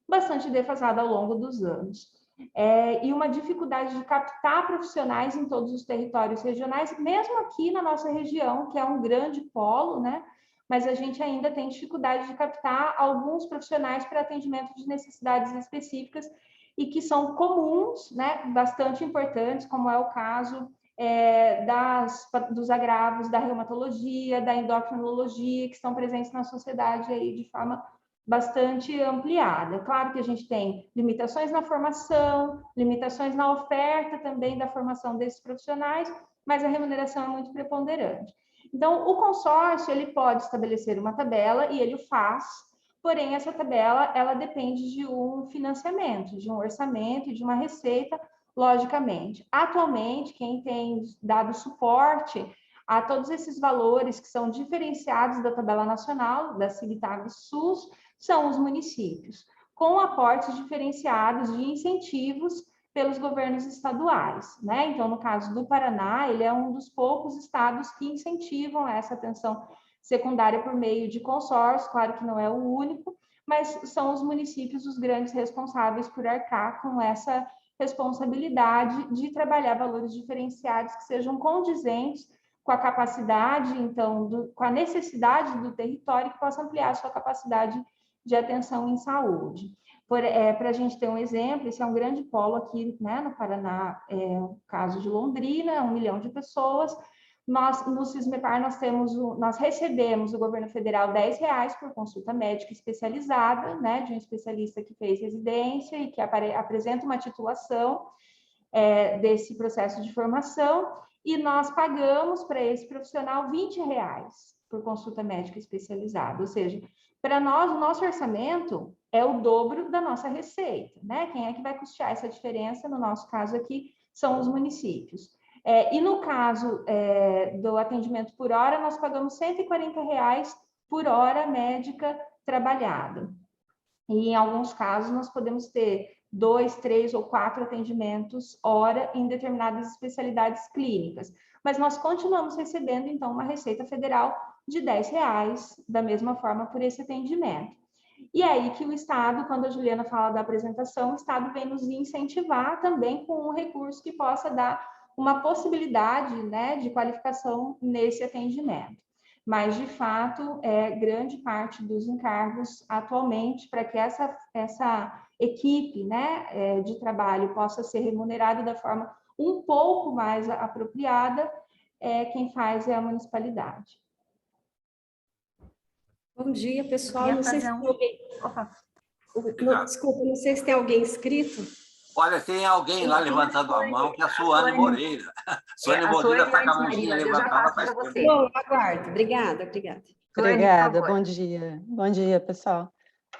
bastante defasada ao longo dos anos. E uma dificuldade de captar profissionais em todos os territórios regionais, mesmo aqui na nossa região, que é um grande polo, né? Mas a gente ainda tem dificuldade de captar alguns profissionais para atendimento de necessidades específicas e que são comuns, né? Bastante importantes, como é o caso dos agravos da reumatologia, da endocrinologia, que estão presentes na sociedade aí de forma bastante ampliada. Claro que a gente tem limitações na formação, limitações na oferta também da formação desses profissionais, mas a remuneração é muito preponderante. Então, o consórcio, ele pode estabelecer uma tabela, e ele o faz, porém, essa tabela, ela depende de um financiamento, de um orçamento e de uma receita, logicamente. Atualmente, quem tem dado suporte a todos esses valores que são diferenciados da tabela nacional, da CIGTAG SUS, são os municípios, com aportes diferenciados de incentivos pelos governos estaduais, né? Então, no caso do Paraná, ele é um dos poucos estados que incentivam essa atenção secundária por meio de consórcio, claro que não é o único, mas são os municípios os grandes responsáveis por arcar com essa responsabilidade de trabalhar valores diferenciados que sejam condizentes com a capacidade, então, com a necessidade do território, que possa ampliar a sua capacidade de atenção em saúde. Para a gente ter um exemplo, esse é um grande polo aqui, né, no Paraná, o caso de Londrina, 1 milhão de pessoas. Nós, no Sismepar, nós recebemos do governo federal R$10 por consulta médica especializada, né, de um especialista que fez residência e que apresenta uma titulação desse processo de formação, e nós pagamos para esse profissional R$20 por consulta médica especializada, ou seja, para nós, o nosso orçamento é o dobro da nossa receita, né? Quem é que vai custear essa diferença? No nosso caso aqui, são os municípios. E no caso do atendimento por hora, nós pagamos R$140 por hora médica trabalhada. E em alguns casos, nós podemos ter 2, 3 ou 4 atendimentos hora em determinadas especialidades clínicas. Mas nós continuamos recebendo, então, uma receita federal de R$10, da mesma forma, por esse atendimento. E aí que o Estado, quando a Juliana fala da apresentação, o Estado vem nos incentivar também com um recurso que possa dar uma possibilidade, né, de qualificação nesse atendimento. Mas, de fato, grande parte dos encargos atualmente, para que essa equipe, né, de trabalho possa ser remunerada da forma um pouco mais apropriada, quem faz é a municipalidade. Bom dia, pessoal. Não sei se tem alguém... Desculpa, não sei se tem alguém inscrito. Olha, tem alguém lá levantando a mão, que é a Suane Moreira. Suane Moreira está com a mãozinha levantada faz tempo. Bom, aguardo. Obrigada. Obrigada, bom dia. Bom dia, pessoal.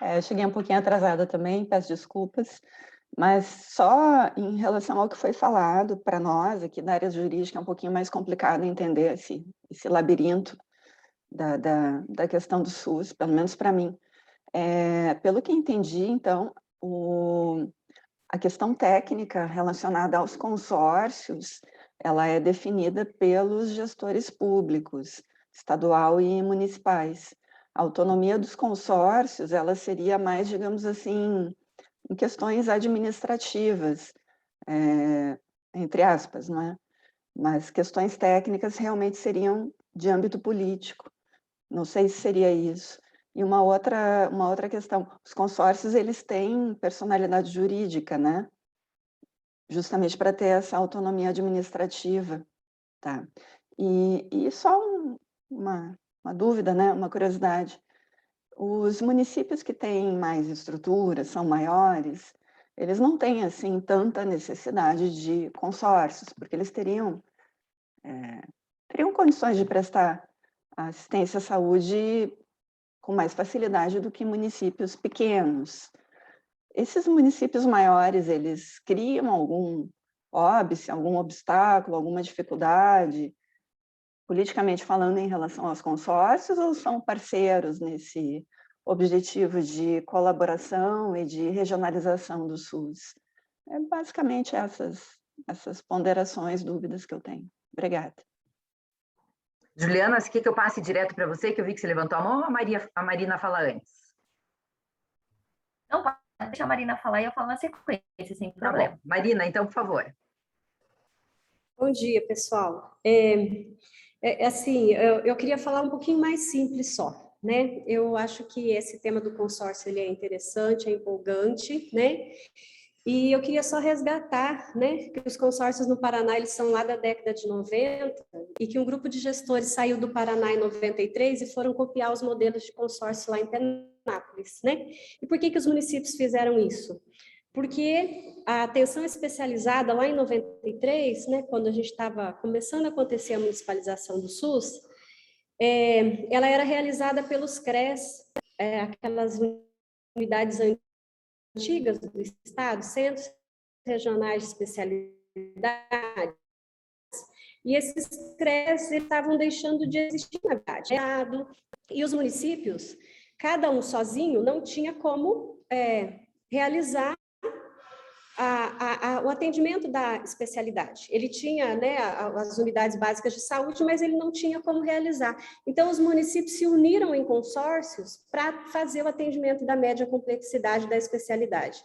Eu cheguei um pouquinho atrasada também, peço desculpas, mas só em relação ao que foi falado, para nós aqui da área jurídica é um pouquinho mais complicado entender esse labirinto da questão do SUS, pelo menos para mim. Pelo que entendi, então, a questão técnica relacionada aos consórcios, ela é definida pelos gestores públicos, estadual e municipais. A autonomia dos consórcios, ela seria mais, digamos assim, em questões administrativas, entre aspas, não é? Mas questões técnicas realmente seriam de âmbito político. Não sei se seria isso. E uma outra questão, os consórcios, eles têm personalidade jurídica, né? Justamente para ter essa autonomia administrativa, tá? E só uma dúvida, né? Uma curiosidade. Os municípios que têm mais estrutura, são maiores, eles não têm, assim, tanta necessidade de consórcios, porque eles teriam condições de prestar assistência à saúde com mais facilidade do que municípios pequenos. Esses municípios maiores, eles criam algum óbice, algum obstáculo, alguma dificuldade, politicamente falando, em relação aos consórcios, ou são parceiros nesse objetivo de colaboração e de regionalização do SUS? Basicamente essas ponderações, dúvidas que eu tenho. Obrigada. Juliana, você quer que eu passe direto para você, que eu vi que você levantou a mão, ou a Marina fala antes? Não, pode deixar a Marina falar e eu falo na sequência, sem problema. Tá bom. Marina, então, por favor. Bom dia, pessoal. Assim, eu queria falar um pouquinho mais simples só, né? Eu acho que esse tema do consórcio, ele é interessante, é empolgante, né? E eu queria só resgatar, né, que os consórcios no Paraná, eles são lá da década de 90, e que um grupo de gestores saiu do Paraná em 93 e foram copiar os modelos de consórcio lá em Penápolis, né? E por que os municípios fizeram isso? Porque a atenção especializada lá em 93, né, quando a gente estava começando a acontecer a municipalização do SUS, ela era realizada pelos CRES, aquelas unidades antigas do Estado, centros regionais de especialidade, e esses CRES estavam deixando de existir na verdade. E os municípios, cada um sozinho, não tinha como realizar o atendimento da especialidade. Ele tinha, né, as unidades básicas de saúde, mas ele não tinha como realizar. Então, os municípios se uniram em consórcios para fazer o atendimento da média complexidade da especialidade.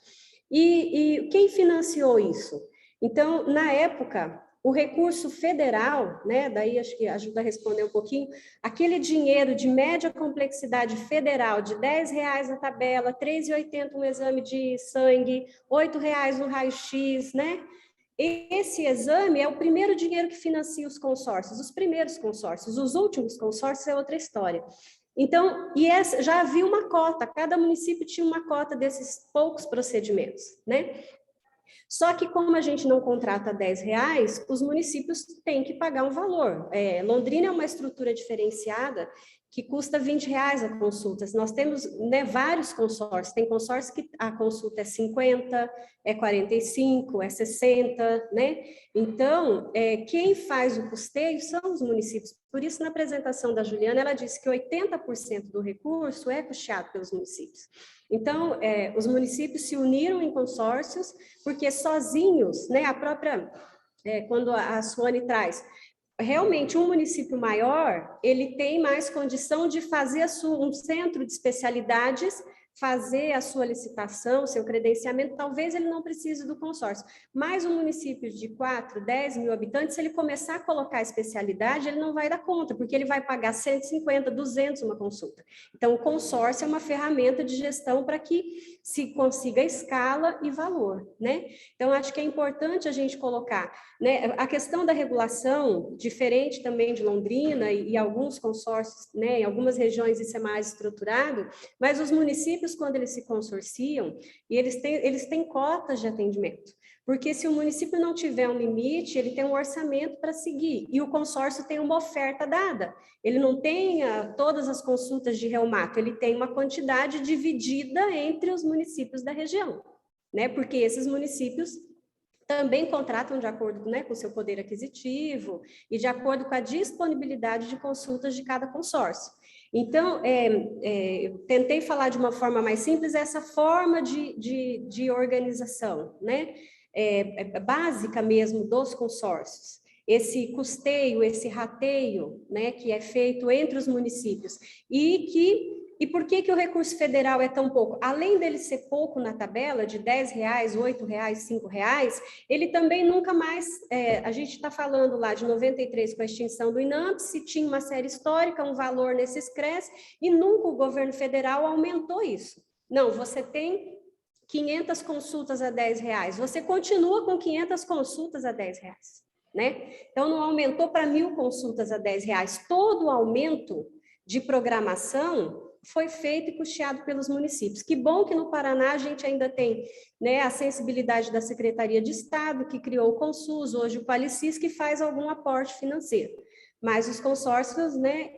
E quem financiou isso? Então, na época, o recurso federal, né, daí acho que ajuda a responder um pouquinho, aquele dinheiro de média complexidade federal de R$10 a tabela, R$3,80 um exame de sangue, R$8 no raio-x, né? Esse exame é o primeiro dinheiro que financia os consórcios, os primeiros consórcios, os últimos consórcios é outra história. Então, já havia uma cota, cada município tinha uma cota desses poucos procedimentos, né? Só que como a gente não contrata R$10, os municípios têm que pagar um valor. Londrina é uma estrutura diferenciada que custa R$20 a consulta. Nós temos, né, vários consórcios. Tem consórcio que a consulta é 50, é 45, é 60, né? Então, quem faz o custeio são os municípios. Por isso, na apresentação da Juliana, ela disse que 80% do recurso é custeado pelos municípios. Então, os municípios se uniram em consórcios, porque sozinhos, né, a própria, quando a Suane traz, realmente um município maior, ele tem mais condição de fazer um centro de especialidades, fazer a sua licitação, seu credenciamento, talvez ele não precise do consórcio. Mas um município de 4, 10 mil habitantes, se ele começar a colocar especialidade, ele não vai dar conta, porque ele vai pagar 150, 200 uma consulta. Então, o consórcio é uma ferramenta de gestão para que se consiga escala e valor, né? Então, acho que é importante a gente colocar, né, a questão da regulação, diferente também de Londrina e alguns consórcios, né, em algumas regiões isso é mais estruturado, mas os municípios, quando eles se consorciam, e eles têm cotas de atendimento, porque se o município não tiver um limite, ele tem um orçamento para seguir, e o consórcio tem uma oferta dada, ele não tem todas as consultas de reumato, ele tem uma quantidade dividida entre os municípios da região, né, porque esses municípios também contratam de acordo, né, com o seu poder aquisitivo e de acordo com a disponibilidade de consultas de cada consórcio. Então, eu tentei falar de uma forma mais simples essa forma de organização, né, básica mesmo dos consórcios. Esse custeio, esse rateio, né, que é feito entre os municípios E por que o recurso federal é tão pouco? Além dele ser pouco na tabela, de R$10, R$8, R$5, ele também nunca mais... a gente está falando lá de 93 com a extinção do INAMP, se tinha uma série histórica, um valor nesses CRES, e nunca o governo federal aumentou isso. Não, você tem 500 consultas a R$10, você continua com 500 consultas a R$10, né? Então, não aumentou para 1.000 consultas a R$10. Todo o aumento de programação foi feito e custeado pelos municípios. Que bom que no Paraná a gente ainda tem, né, a sensibilidade da Secretaria de Estado, que criou o Consus, hoje o Qualicis, que faz algum aporte financeiro. Mas os consórcios, né,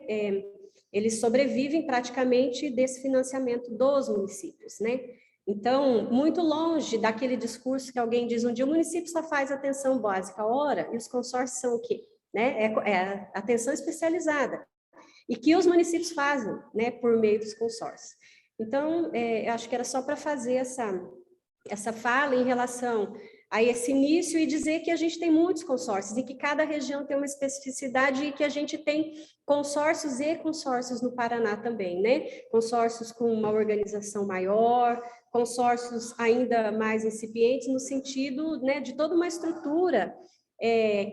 eles sobrevivem praticamente desse financiamento dos municípios, né? Então, muito longe daquele discurso que alguém diz, um dia o município só faz atenção básica, ora, e os consórcios são o quê? Né? É atenção especializada. E que os municípios fazem, né, por meio dos consórcios. Então, eu acho que era só para fazer essa fala em relação a esse início e dizer que a gente tem muitos consórcios e que cada região tem uma especificidade e que a gente tem consórcios e consórcios no Paraná também, né? Consórcios com uma organização maior, consórcios ainda mais incipientes no sentido, né, de toda uma estrutura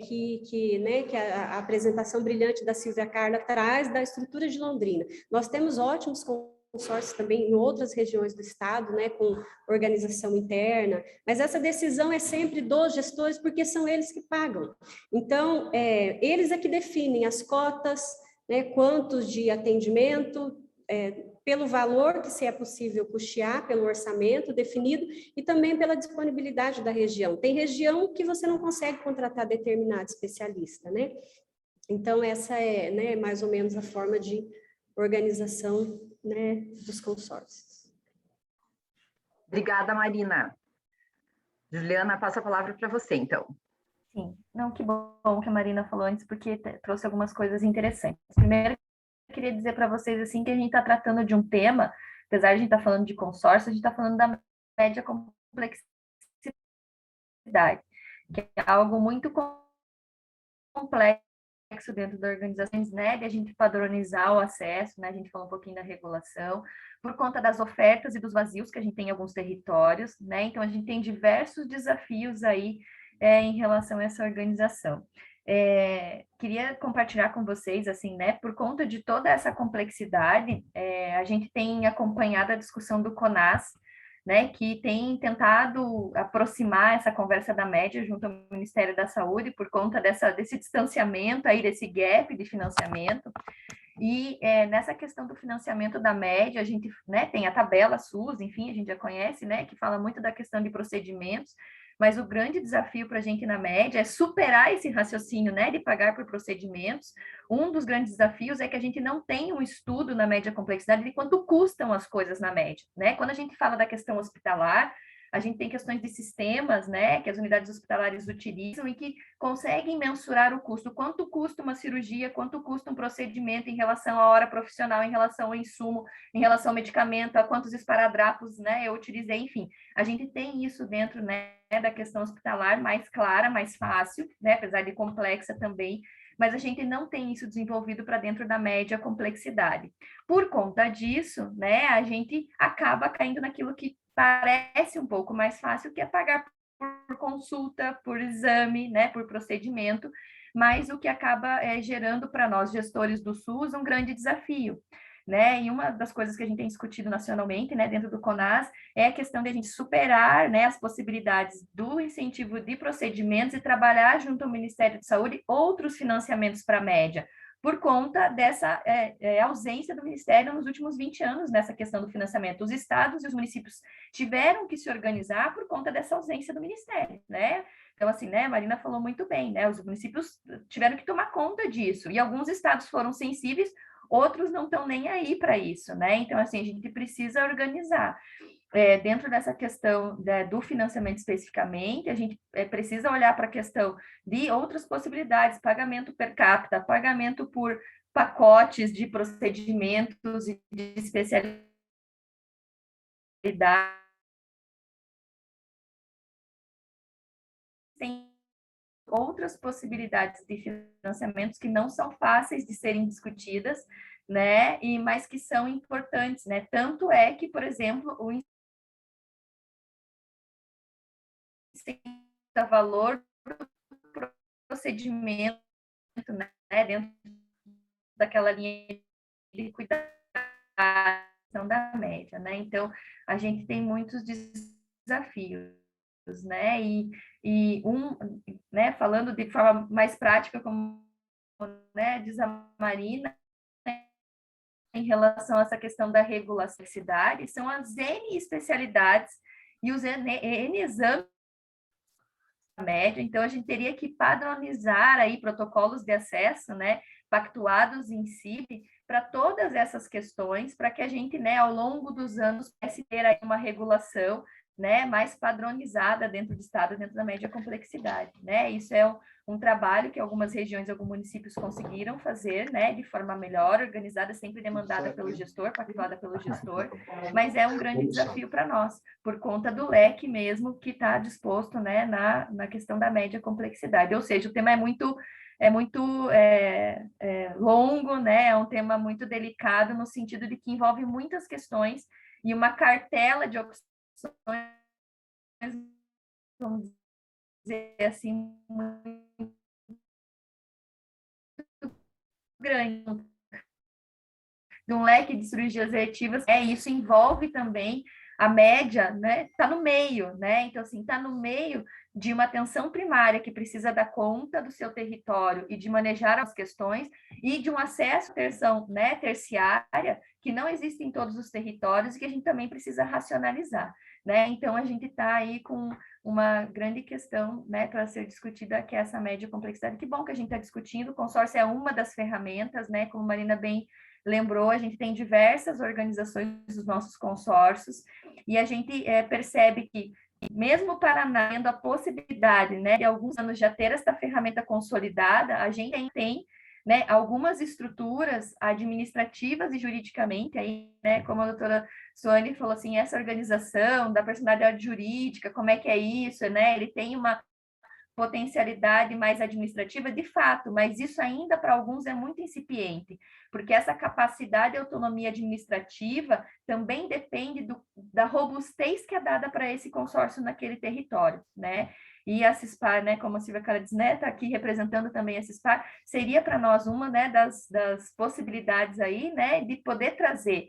que a apresentação brilhante da Silvia Carla traz da estrutura de Londrina. Nós temos ótimos consórcios também em outras regiões do estado, né, com organização interna, mas essa decisão é sempre dos gestores, porque são eles que pagam. Então, eles é que definem as cotas, né, quantos de atendimento, pelo valor que se é possível custear, pelo orçamento definido e também pela disponibilidade da região. Tem região que você não consegue contratar determinado especialista, né? Então, essa é, né, mais ou menos a forma de organização, né, dos consórcios. Obrigada, Marina. Juliana, passo a palavra para você, então. Sim, não, que bom que a Marina falou antes, porque trouxe algumas coisas interessantes. Primeiro, eu queria dizer para vocês assim que a gente está tratando de um tema, apesar de a gente estar falando de consórcio, a gente está falando da média complexidade, que é algo muito complexo dentro das organizações, né, de a gente padronizar o acesso, né, a gente falou um pouquinho da regulação, por conta das ofertas e dos vazios que a gente tem em alguns territórios, né, então a gente tem diversos desafios aí em relação a essa organização. Queria compartilhar com vocês, assim, né, por conta de toda essa complexidade, a gente tem acompanhado a discussão do CONAS, né, que tem tentado aproximar essa conversa da média junto ao Ministério da Saúde por conta desse distanciamento aí, desse gap de financiamento. E nessa questão do financiamento da média, a gente, né, tem a tabela SUS, enfim, a gente já conhece, né, que fala muito da questão de procedimentos, mas o grande desafio para a gente na média é superar esse raciocínio, né, de pagar por procedimentos. Um dos grandes desafios é que a gente não tem um estudo na média complexidade de quanto custam as coisas na média, né? Quando a gente fala da questão hospitalar, a gente tem questões de sistemas, né, que as unidades hospitalares utilizam e que conseguem mensurar o custo. Quanto custa uma cirurgia, quanto custa um procedimento em relação à hora profissional, em relação ao insumo, em relação ao medicamento, a quantos esparadrapos, né, eu utilizei, enfim. A gente tem isso dentro, né, da questão hospitalar mais clara, mais fácil, né, apesar de complexa também, mas a gente não tem isso desenvolvido para dentro da média complexidade. Por conta disso, né, a gente acaba caindo naquilo que parece um pouco mais fácil, que é pagar por consulta, por exame, né, por procedimento, mas o que acaba gerando para nós, gestores do SUS, um grande desafio, né, e uma das coisas que a gente tem discutido nacionalmente, né, dentro do CONAS, é a questão de a gente superar, né, as possibilidades do incentivo de procedimentos e trabalhar junto ao Ministério de Saúde outros financiamentos para a média, por conta dessa ausência do Ministério nos últimos 20 anos nessa questão do financiamento. Os estados e os municípios tiveram que se organizar por conta dessa ausência do Ministério, né? Então, assim, né, a Marina falou muito bem, né? Os municípios tiveram que tomar conta disso, e alguns estados foram sensíveis, outros não estão nem aí para isso, né? Então, assim, a gente precisa organizar. Dentro dessa questão do financiamento especificamente, a gente precisa olhar para a questão de outras possibilidades, pagamento per capita, pagamento por pacotes de procedimentos e de especialidade. Tem outras possibilidades de financiamentos que não são fáceis de serem discutidas, né, mas que são importantes, né? Tanto é que, por exemplo, o valor do procedimento, né, dentro daquela linha de cuidação da média, né? Então, a gente tem muitos desafios, né? Né, falando de forma mais prática, como, né, diz a Marina, né, em relação a essa questão da regulação da cidade, são as N especialidades e os N exames média, então a gente teria que padronizar aí protocolos de acesso, né, pactuados em CIB para todas essas questões, para que a gente, né, ao longo dos anos, pudesse ter aí uma regulação, né, mais padronizada dentro do estado, dentro da média complexidade, né? Isso é um trabalho que algumas regiões, alguns municípios conseguiram fazer, né, de forma melhor, organizada, sempre demandada pelo gestor, pactuada pelo gestor, mas é um grande desafio para nós, por conta do leque mesmo que está disposto, né, na questão da média complexidade, ou seja, o tema é muito longo, né, é um tema muito delicado, no sentido de que envolve muitas questões e uma cartela de opções, vamos dizer assim, muito grande, de um leque de cirurgias eletivas, isso envolve também a média, né, está no meio, né, então, assim, está no meio de uma atenção primária que precisa dar conta do seu território e de manejar as questões, e de um acesso à atenção, né, terciária, que não existe em todos os territórios e que a gente também precisa racionalizar, né, então a gente está aí com uma grande questão, né, para ser discutida, que é essa média complexidade. Que bom que a gente está discutindo, o consórcio é uma das ferramentas, né, como a Marina bem lembrou, a gente tem diversas organizações dos nossos consórcios, e a gente percebe que, mesmo o Paraná tendo a possibilidade, né, de alguns anos já ter essa ferramenta consolidada, a gente tem né, algumas estruturas administrativas e juridicamente, aí, né, como a doutora Suane falou assim, essa organização da personalidade jurídica, como é que é isso, né, ele tem uma potencialidade mais administrativa, de fato, mas isso ainda para alguns é muito incipiente, porque essa capacidade e autonomia administrativa também depende da robustez que é dada para esse consórcio naquele território, né? E a CISPAR, né, como a Silvia Cara diz, né, está aqui representando também a CISPAR, seria para nós uma, né, das possibilidades aí, né, de poder trazer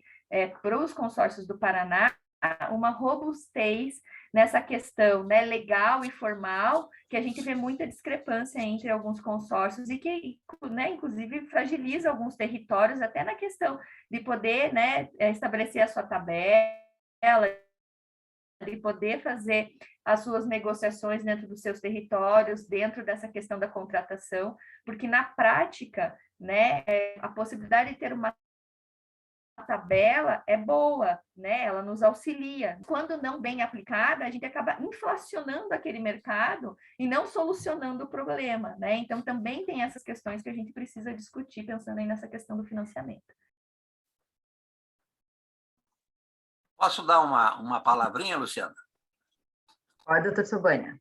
para os consórcios do Paraná uma robustez nessa questão, né, legal e formal, que a gente vê muita discrepância entre alguns consórcios e que, né, inclusive fragiliza alguns territórios, até na questão de poder, né, estabelecer a sua tabela, de poder fazer as suas negociações dentro dos seus territórios, dentro dessa questão da contratação, porque na prática, né, a possibilidade de ter uma tabela é boa, né? Ela nos auxilia. Quando não bem aplicada, a gente acaba inflacionando aquele mercado e não solucionando o problema, né? Então, também tem essas questões que a gente precisa discutir, pensando aí nessa questão do financiamento. Posso dar uma palavrinha, Luciana? Pode, doutor Sobania.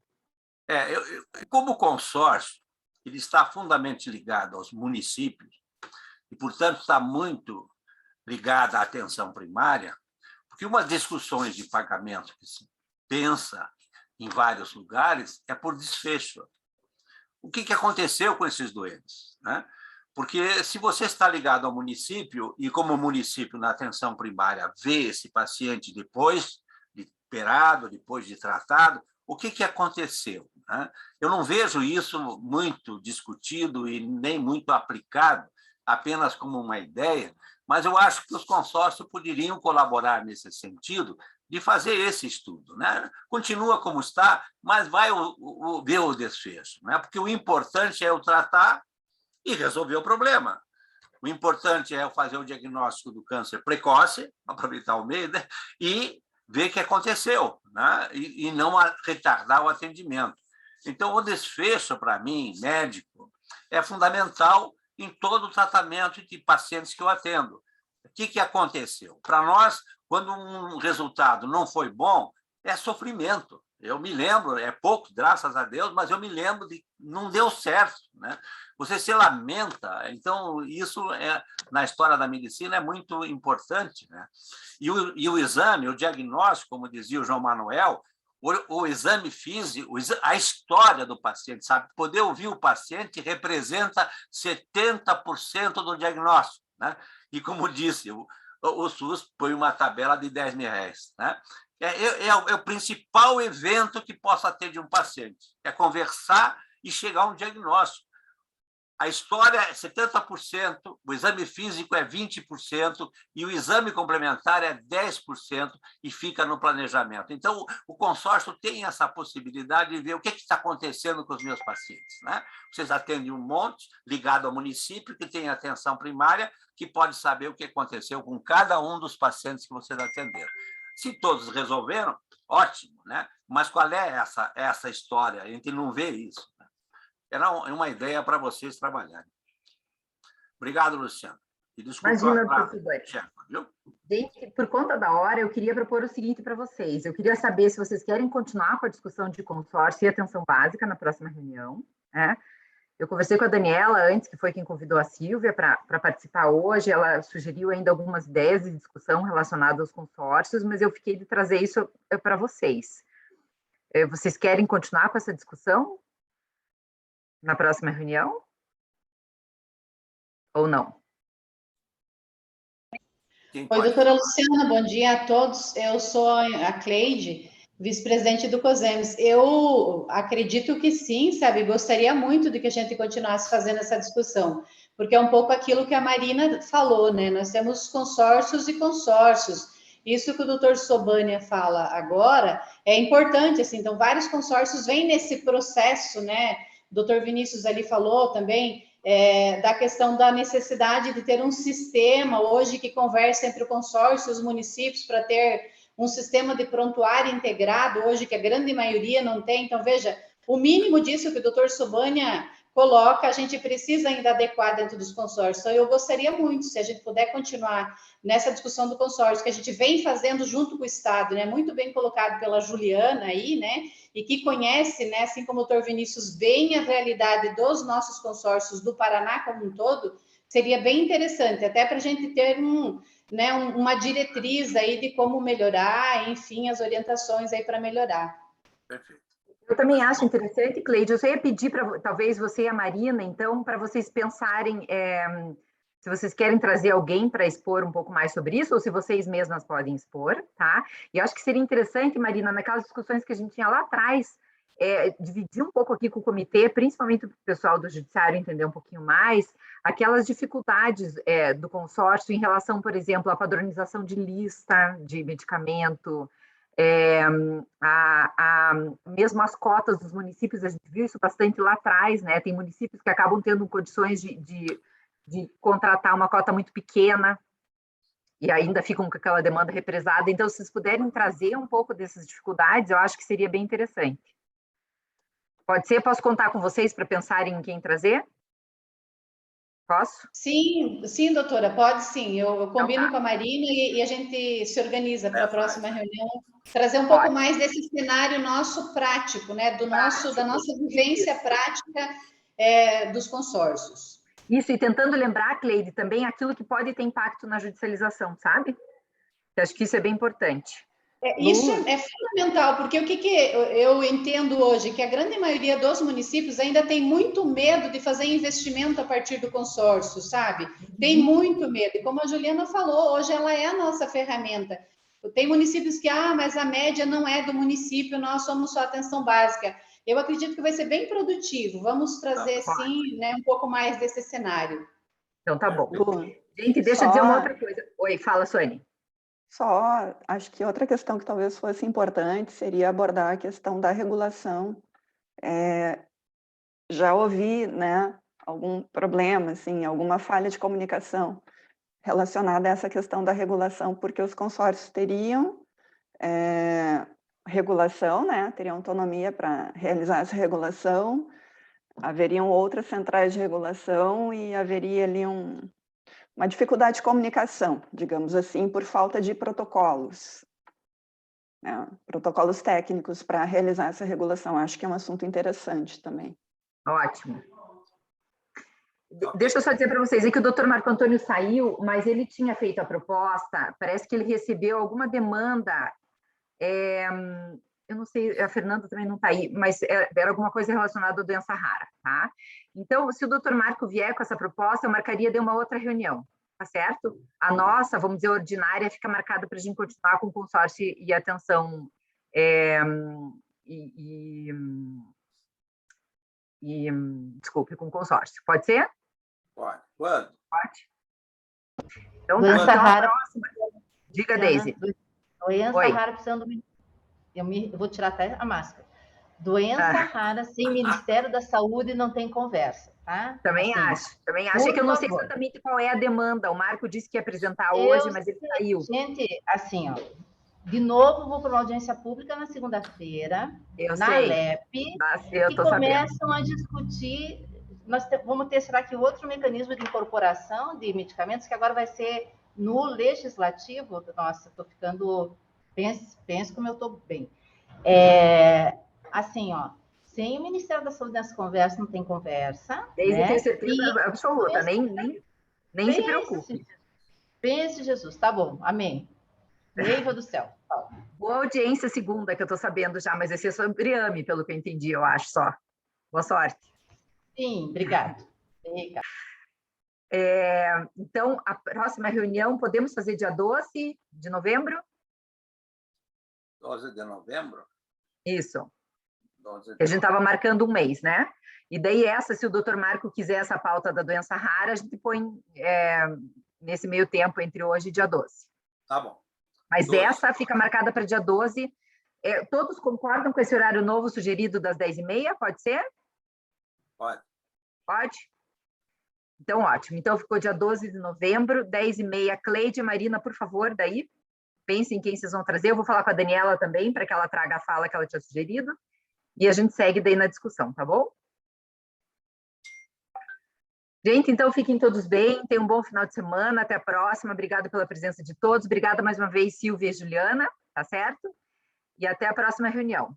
Como o consórcio, ele está fundamentalmente ligado aos municípios e, portanto, está muito ligada à atenção primária, porque uma das discussões de pagamento que se pensa em vários lugares é por desfecho. O que aconteceu com esses doentes, né? Porque se você está ligado ao município, e como o município na atenção primária vê esse paciente depois de operado, depois de tratado, o que aconteceu, né? Eu não vejo isso muito discutido e nem muito aplicado, apenas como uma ideia, mas eu acho que os consórcios poderiam colaborar nesse sentido de fazer esse estudo, né? Continua como está, mas vai ver o desfecho, né? Porque o importante é o tratar e resolver o problema. O importante é fazer o diagnóstico do câncer precoce, aproveitar o meio, né? E ver o que aconteceu, né? E não retardar o atendimento. Então, o desfecho, para mim, médico, é fundamental em todo o tratamento de pacientes que eu atendo. O que aconteceu? Para nós, quando um resultado não foi bom, é sofrimento. Eu me lembro, é pouco, graças a Deus, mas eu me lembro de não deu certo, né? Você se lamenta, então isso na história da medicina é muito importante, né? E o exame, o diagnóstico, como dizia o João Manuel, o exame físico, a história do paciente, sabe? Poder ouvir o paciente representa 70% do diagnóstico, né? E como disse, o SUS põe uma tabela de R$10 mil, né? É o principal evento que possa ter de um paciente, é conversar e chegar a um diagnóstico. A história é 70%, o exame físico é 20% e o exame complementar é 10% e fica no planejamento. Então, o consórcio tem essa possibilidade de ver o que está acontecendo com os meus pacientes, né? Vocês atendem um monte, ligado ao município, que tem atenção primária, que pode saber o que aconteceu com cada um dos pacientes que vocês atenderam. Se todos resolveram, ótimo, né? Mas qual é essa história? A gente não vê isso. Era uma ideia para vocês trabalharem. Obrigado, Luciano. E desculpa. Imagina, viu? Gente, por conta da hora, eu queria propor o seguinte para vocês. Eu queria saber se vocês querem continuar com a discussão de consórcio e atenção básica na próxima reunião, né? Eu conversei com a Daniela antes, que foi quem convidou a Silvia para participar hoje. Ela sugeriu ainda algumas ideias de discussão relacionadas aos consórcios, mas eu fiquei de trazer isso para vocês. Vocês querem continuar com essa discussão na próxima reunião? Ou não? Oi, doutora Luciana, bom dia a todos. Eu sou a Cleide, vice-presidente do COSEMES. Eu acredito que sim, sabe? Gostaria muito de que a gente continuasse fazendo essa discussão, porque é um pouco aquilo que a Marina falou, né? Nós temos consórcios e consórcios. Isso que o doutor Sobania fala agora é importante, assim. Então, vários consórcios vêm nesse processo, né? O doutor Vinícius ali falou também da questão da necessidade de ter um sistema hoje que converse entre o consórcio e os municípios para ter um sistema de prontuário integrado hoje, que a grande maioria não tem. Então, veja, o mínimo disso que o doutor Sobania coloca, a gente precisa ainda adequar dentro dos consórcios. Então, eu gostaria muito, se a gente puder continuar nessa discussão do consórcio, que a gente vem fazendo junto com o Estado, né? Muito bem colocado pela Juliana aí, né? E que conhece, né? Assim como o doutor Vinícius, bem a realidade dos nossos consórcios do Paraná como um todo, seria bem interessante, até para a gente ter uma diretriz aí de como melhorar, enfim, as orientações aí para melhorar. Perfeito. Eu também acho interessante, Cleide. Eu só ia pedir para talvez você e a Marina, então, para vocês pensarem se vocês querem trazer alguém para expor um pouco mais sobre isso, ou se vocês mesmas podem expor, tá? E eu acho que seria interessante, Marina, naquelas discussões que a gente tinha lá atrás, dividir um pouco aqui com o comitê, principalmente para o pessoal do judiciário entender um pouquinho mais, aquelas dificuldades do consórcio em relação, por exemplo, à padronização de lista de medicamento, mesmo as cotas dos municípios, a gente viu isso bastante lá atrás, né? Tem municípios que acabam tendo condições de contratar uma cota muito pequena e ainda ficam com aquela demanda represada. Então, se vocês puderem trazer um pouco dessas dificuldades, eu acho que seria bem interessante. Pode ser? Posso contar com vocês para pensarem em quem trazer? Posso? Sim, sim, doutora, pode sim. Eu combino com a Marina e a gente se organiza para a próxima reunião, trazer um pouco mais desse cenário nosso prático, né? Da nossa vivência prática dos consórcios. Isso, e tentando lembrar, Cleide, também aquilo que pode ter impacto na judicialização, sabe? Eu acho que isso é bem importante. Isso é fundamental, porque o que eu entendo hoje? Que a grande maioria dos municípios ainda tem muito medo de fazer investimento a partir do consórcio, sabe? Tem muito medo. E como a Juliana falou, hoje ela é a nossa ferramenta. Tem municípios que, mas a média não é do município, nós somos só atenção básica. Eu acredito que vai ser bem produtivo. Vamos trazer, sim, né, um pouco mais desse cenário. Então, tá bom. Gente, deixa eu dizer uma outra coisa. Oi, fala, Suane. Só, acho que outra questão que talvez fosse importante seria abordar a questão da regulação. Já ouvi, né, algum problema, assim, alguma falha de comunicação relacionada a essa questão da regulação, porque os consórcios teriam regulação, né, teriam autonomia para realizar essa regulação, haveriam outras centrais de regulação e haveria ali uma dificuldade de comunicação, digamos assim, por falta de protocolos, né? Protocolos técnicos para realizar essa regulação. Acho que é um assunto interessante também. Ótimo. Deixa eu só dizer para vocês, que o doutor Marco Antônio saiu, mas ele tinha feito a proposta, parece que ele recebeu alguma demanda, eu não sei, a Fernanda também não está aí, mas era alguma coisa relacionada à doença rara, tá? Então, se o doutor Marco vier com essa proposta, eu marcaria de uma outra reunião, tá certo? A nossa, vamos dizer, ordinária, fica marcada para a gente continuar com o consórcio e atenção desculpe, com o consórcio. Pode ser? Pode. Quando? Pode. Então, doença rara. Diga, Deise. Doença rara precisando do... Eu vou tirar até a máscara. Doença rara sem Ministério da Saúde não tem conversa, tá? Também acho. É que eu não sei exatamente qual é a demanda. O Marco disse que ia apresentar hoje, mas ele saiu. Gente, assim, ó, de novo vou para uma audiência pública na segunda-feira, na LEP, que começam a discutir. Nós vamos ter, será que outro mecanismo de incorporação de medicamentos, que agora vai ser no legislativo? Nossa, estou ficando... Pense como eu estou bem. Assim, ó, sem o Ministério da Saúde nessa conversa, não tem conversa. Desde ter certeza absoluta, nem se preocupe. Pense, Jesus, tá bom, amém. Neiva do céu. Boa audiência segunda, que eu estou sabendo já, mas esse é sobre AME, pelo que eu entendi, eu acho só. Boa sorte. Sim, obrigado. Então, a próxima reunião, podemos fazer dia 12 de novembro? 12 de novembro? Isso. A gente estava marcando um mês, né? E daí se o doutor Marco quiser essa pauta da doença rara, a gente põe nesse meio tempo, entre hoje e dia 12. Tá bom. Mas 12. Essa fica marcada para dia 12. Todos concordam com esse horário novo sugerido das 10h30? Pode ser? Pode. Pode? Então, ótimo. Então, ficou dia 12 de novembro, 10h30. Cleide e Marina, por favor, daí. Pensem em quem vocês vão trazer. Eu vou falar com a Daniela também, para que ela traga a fala que ela tinha sugerido. E a gente segue daí na discussão, tá bom? Gente, então fiquem todos bem, tenham um bom final de semana, até a próxima, obrigada pela presença de todos, obrigada mais uma vez, Silvia e Juliana, tá certo? E até a próxima reunião.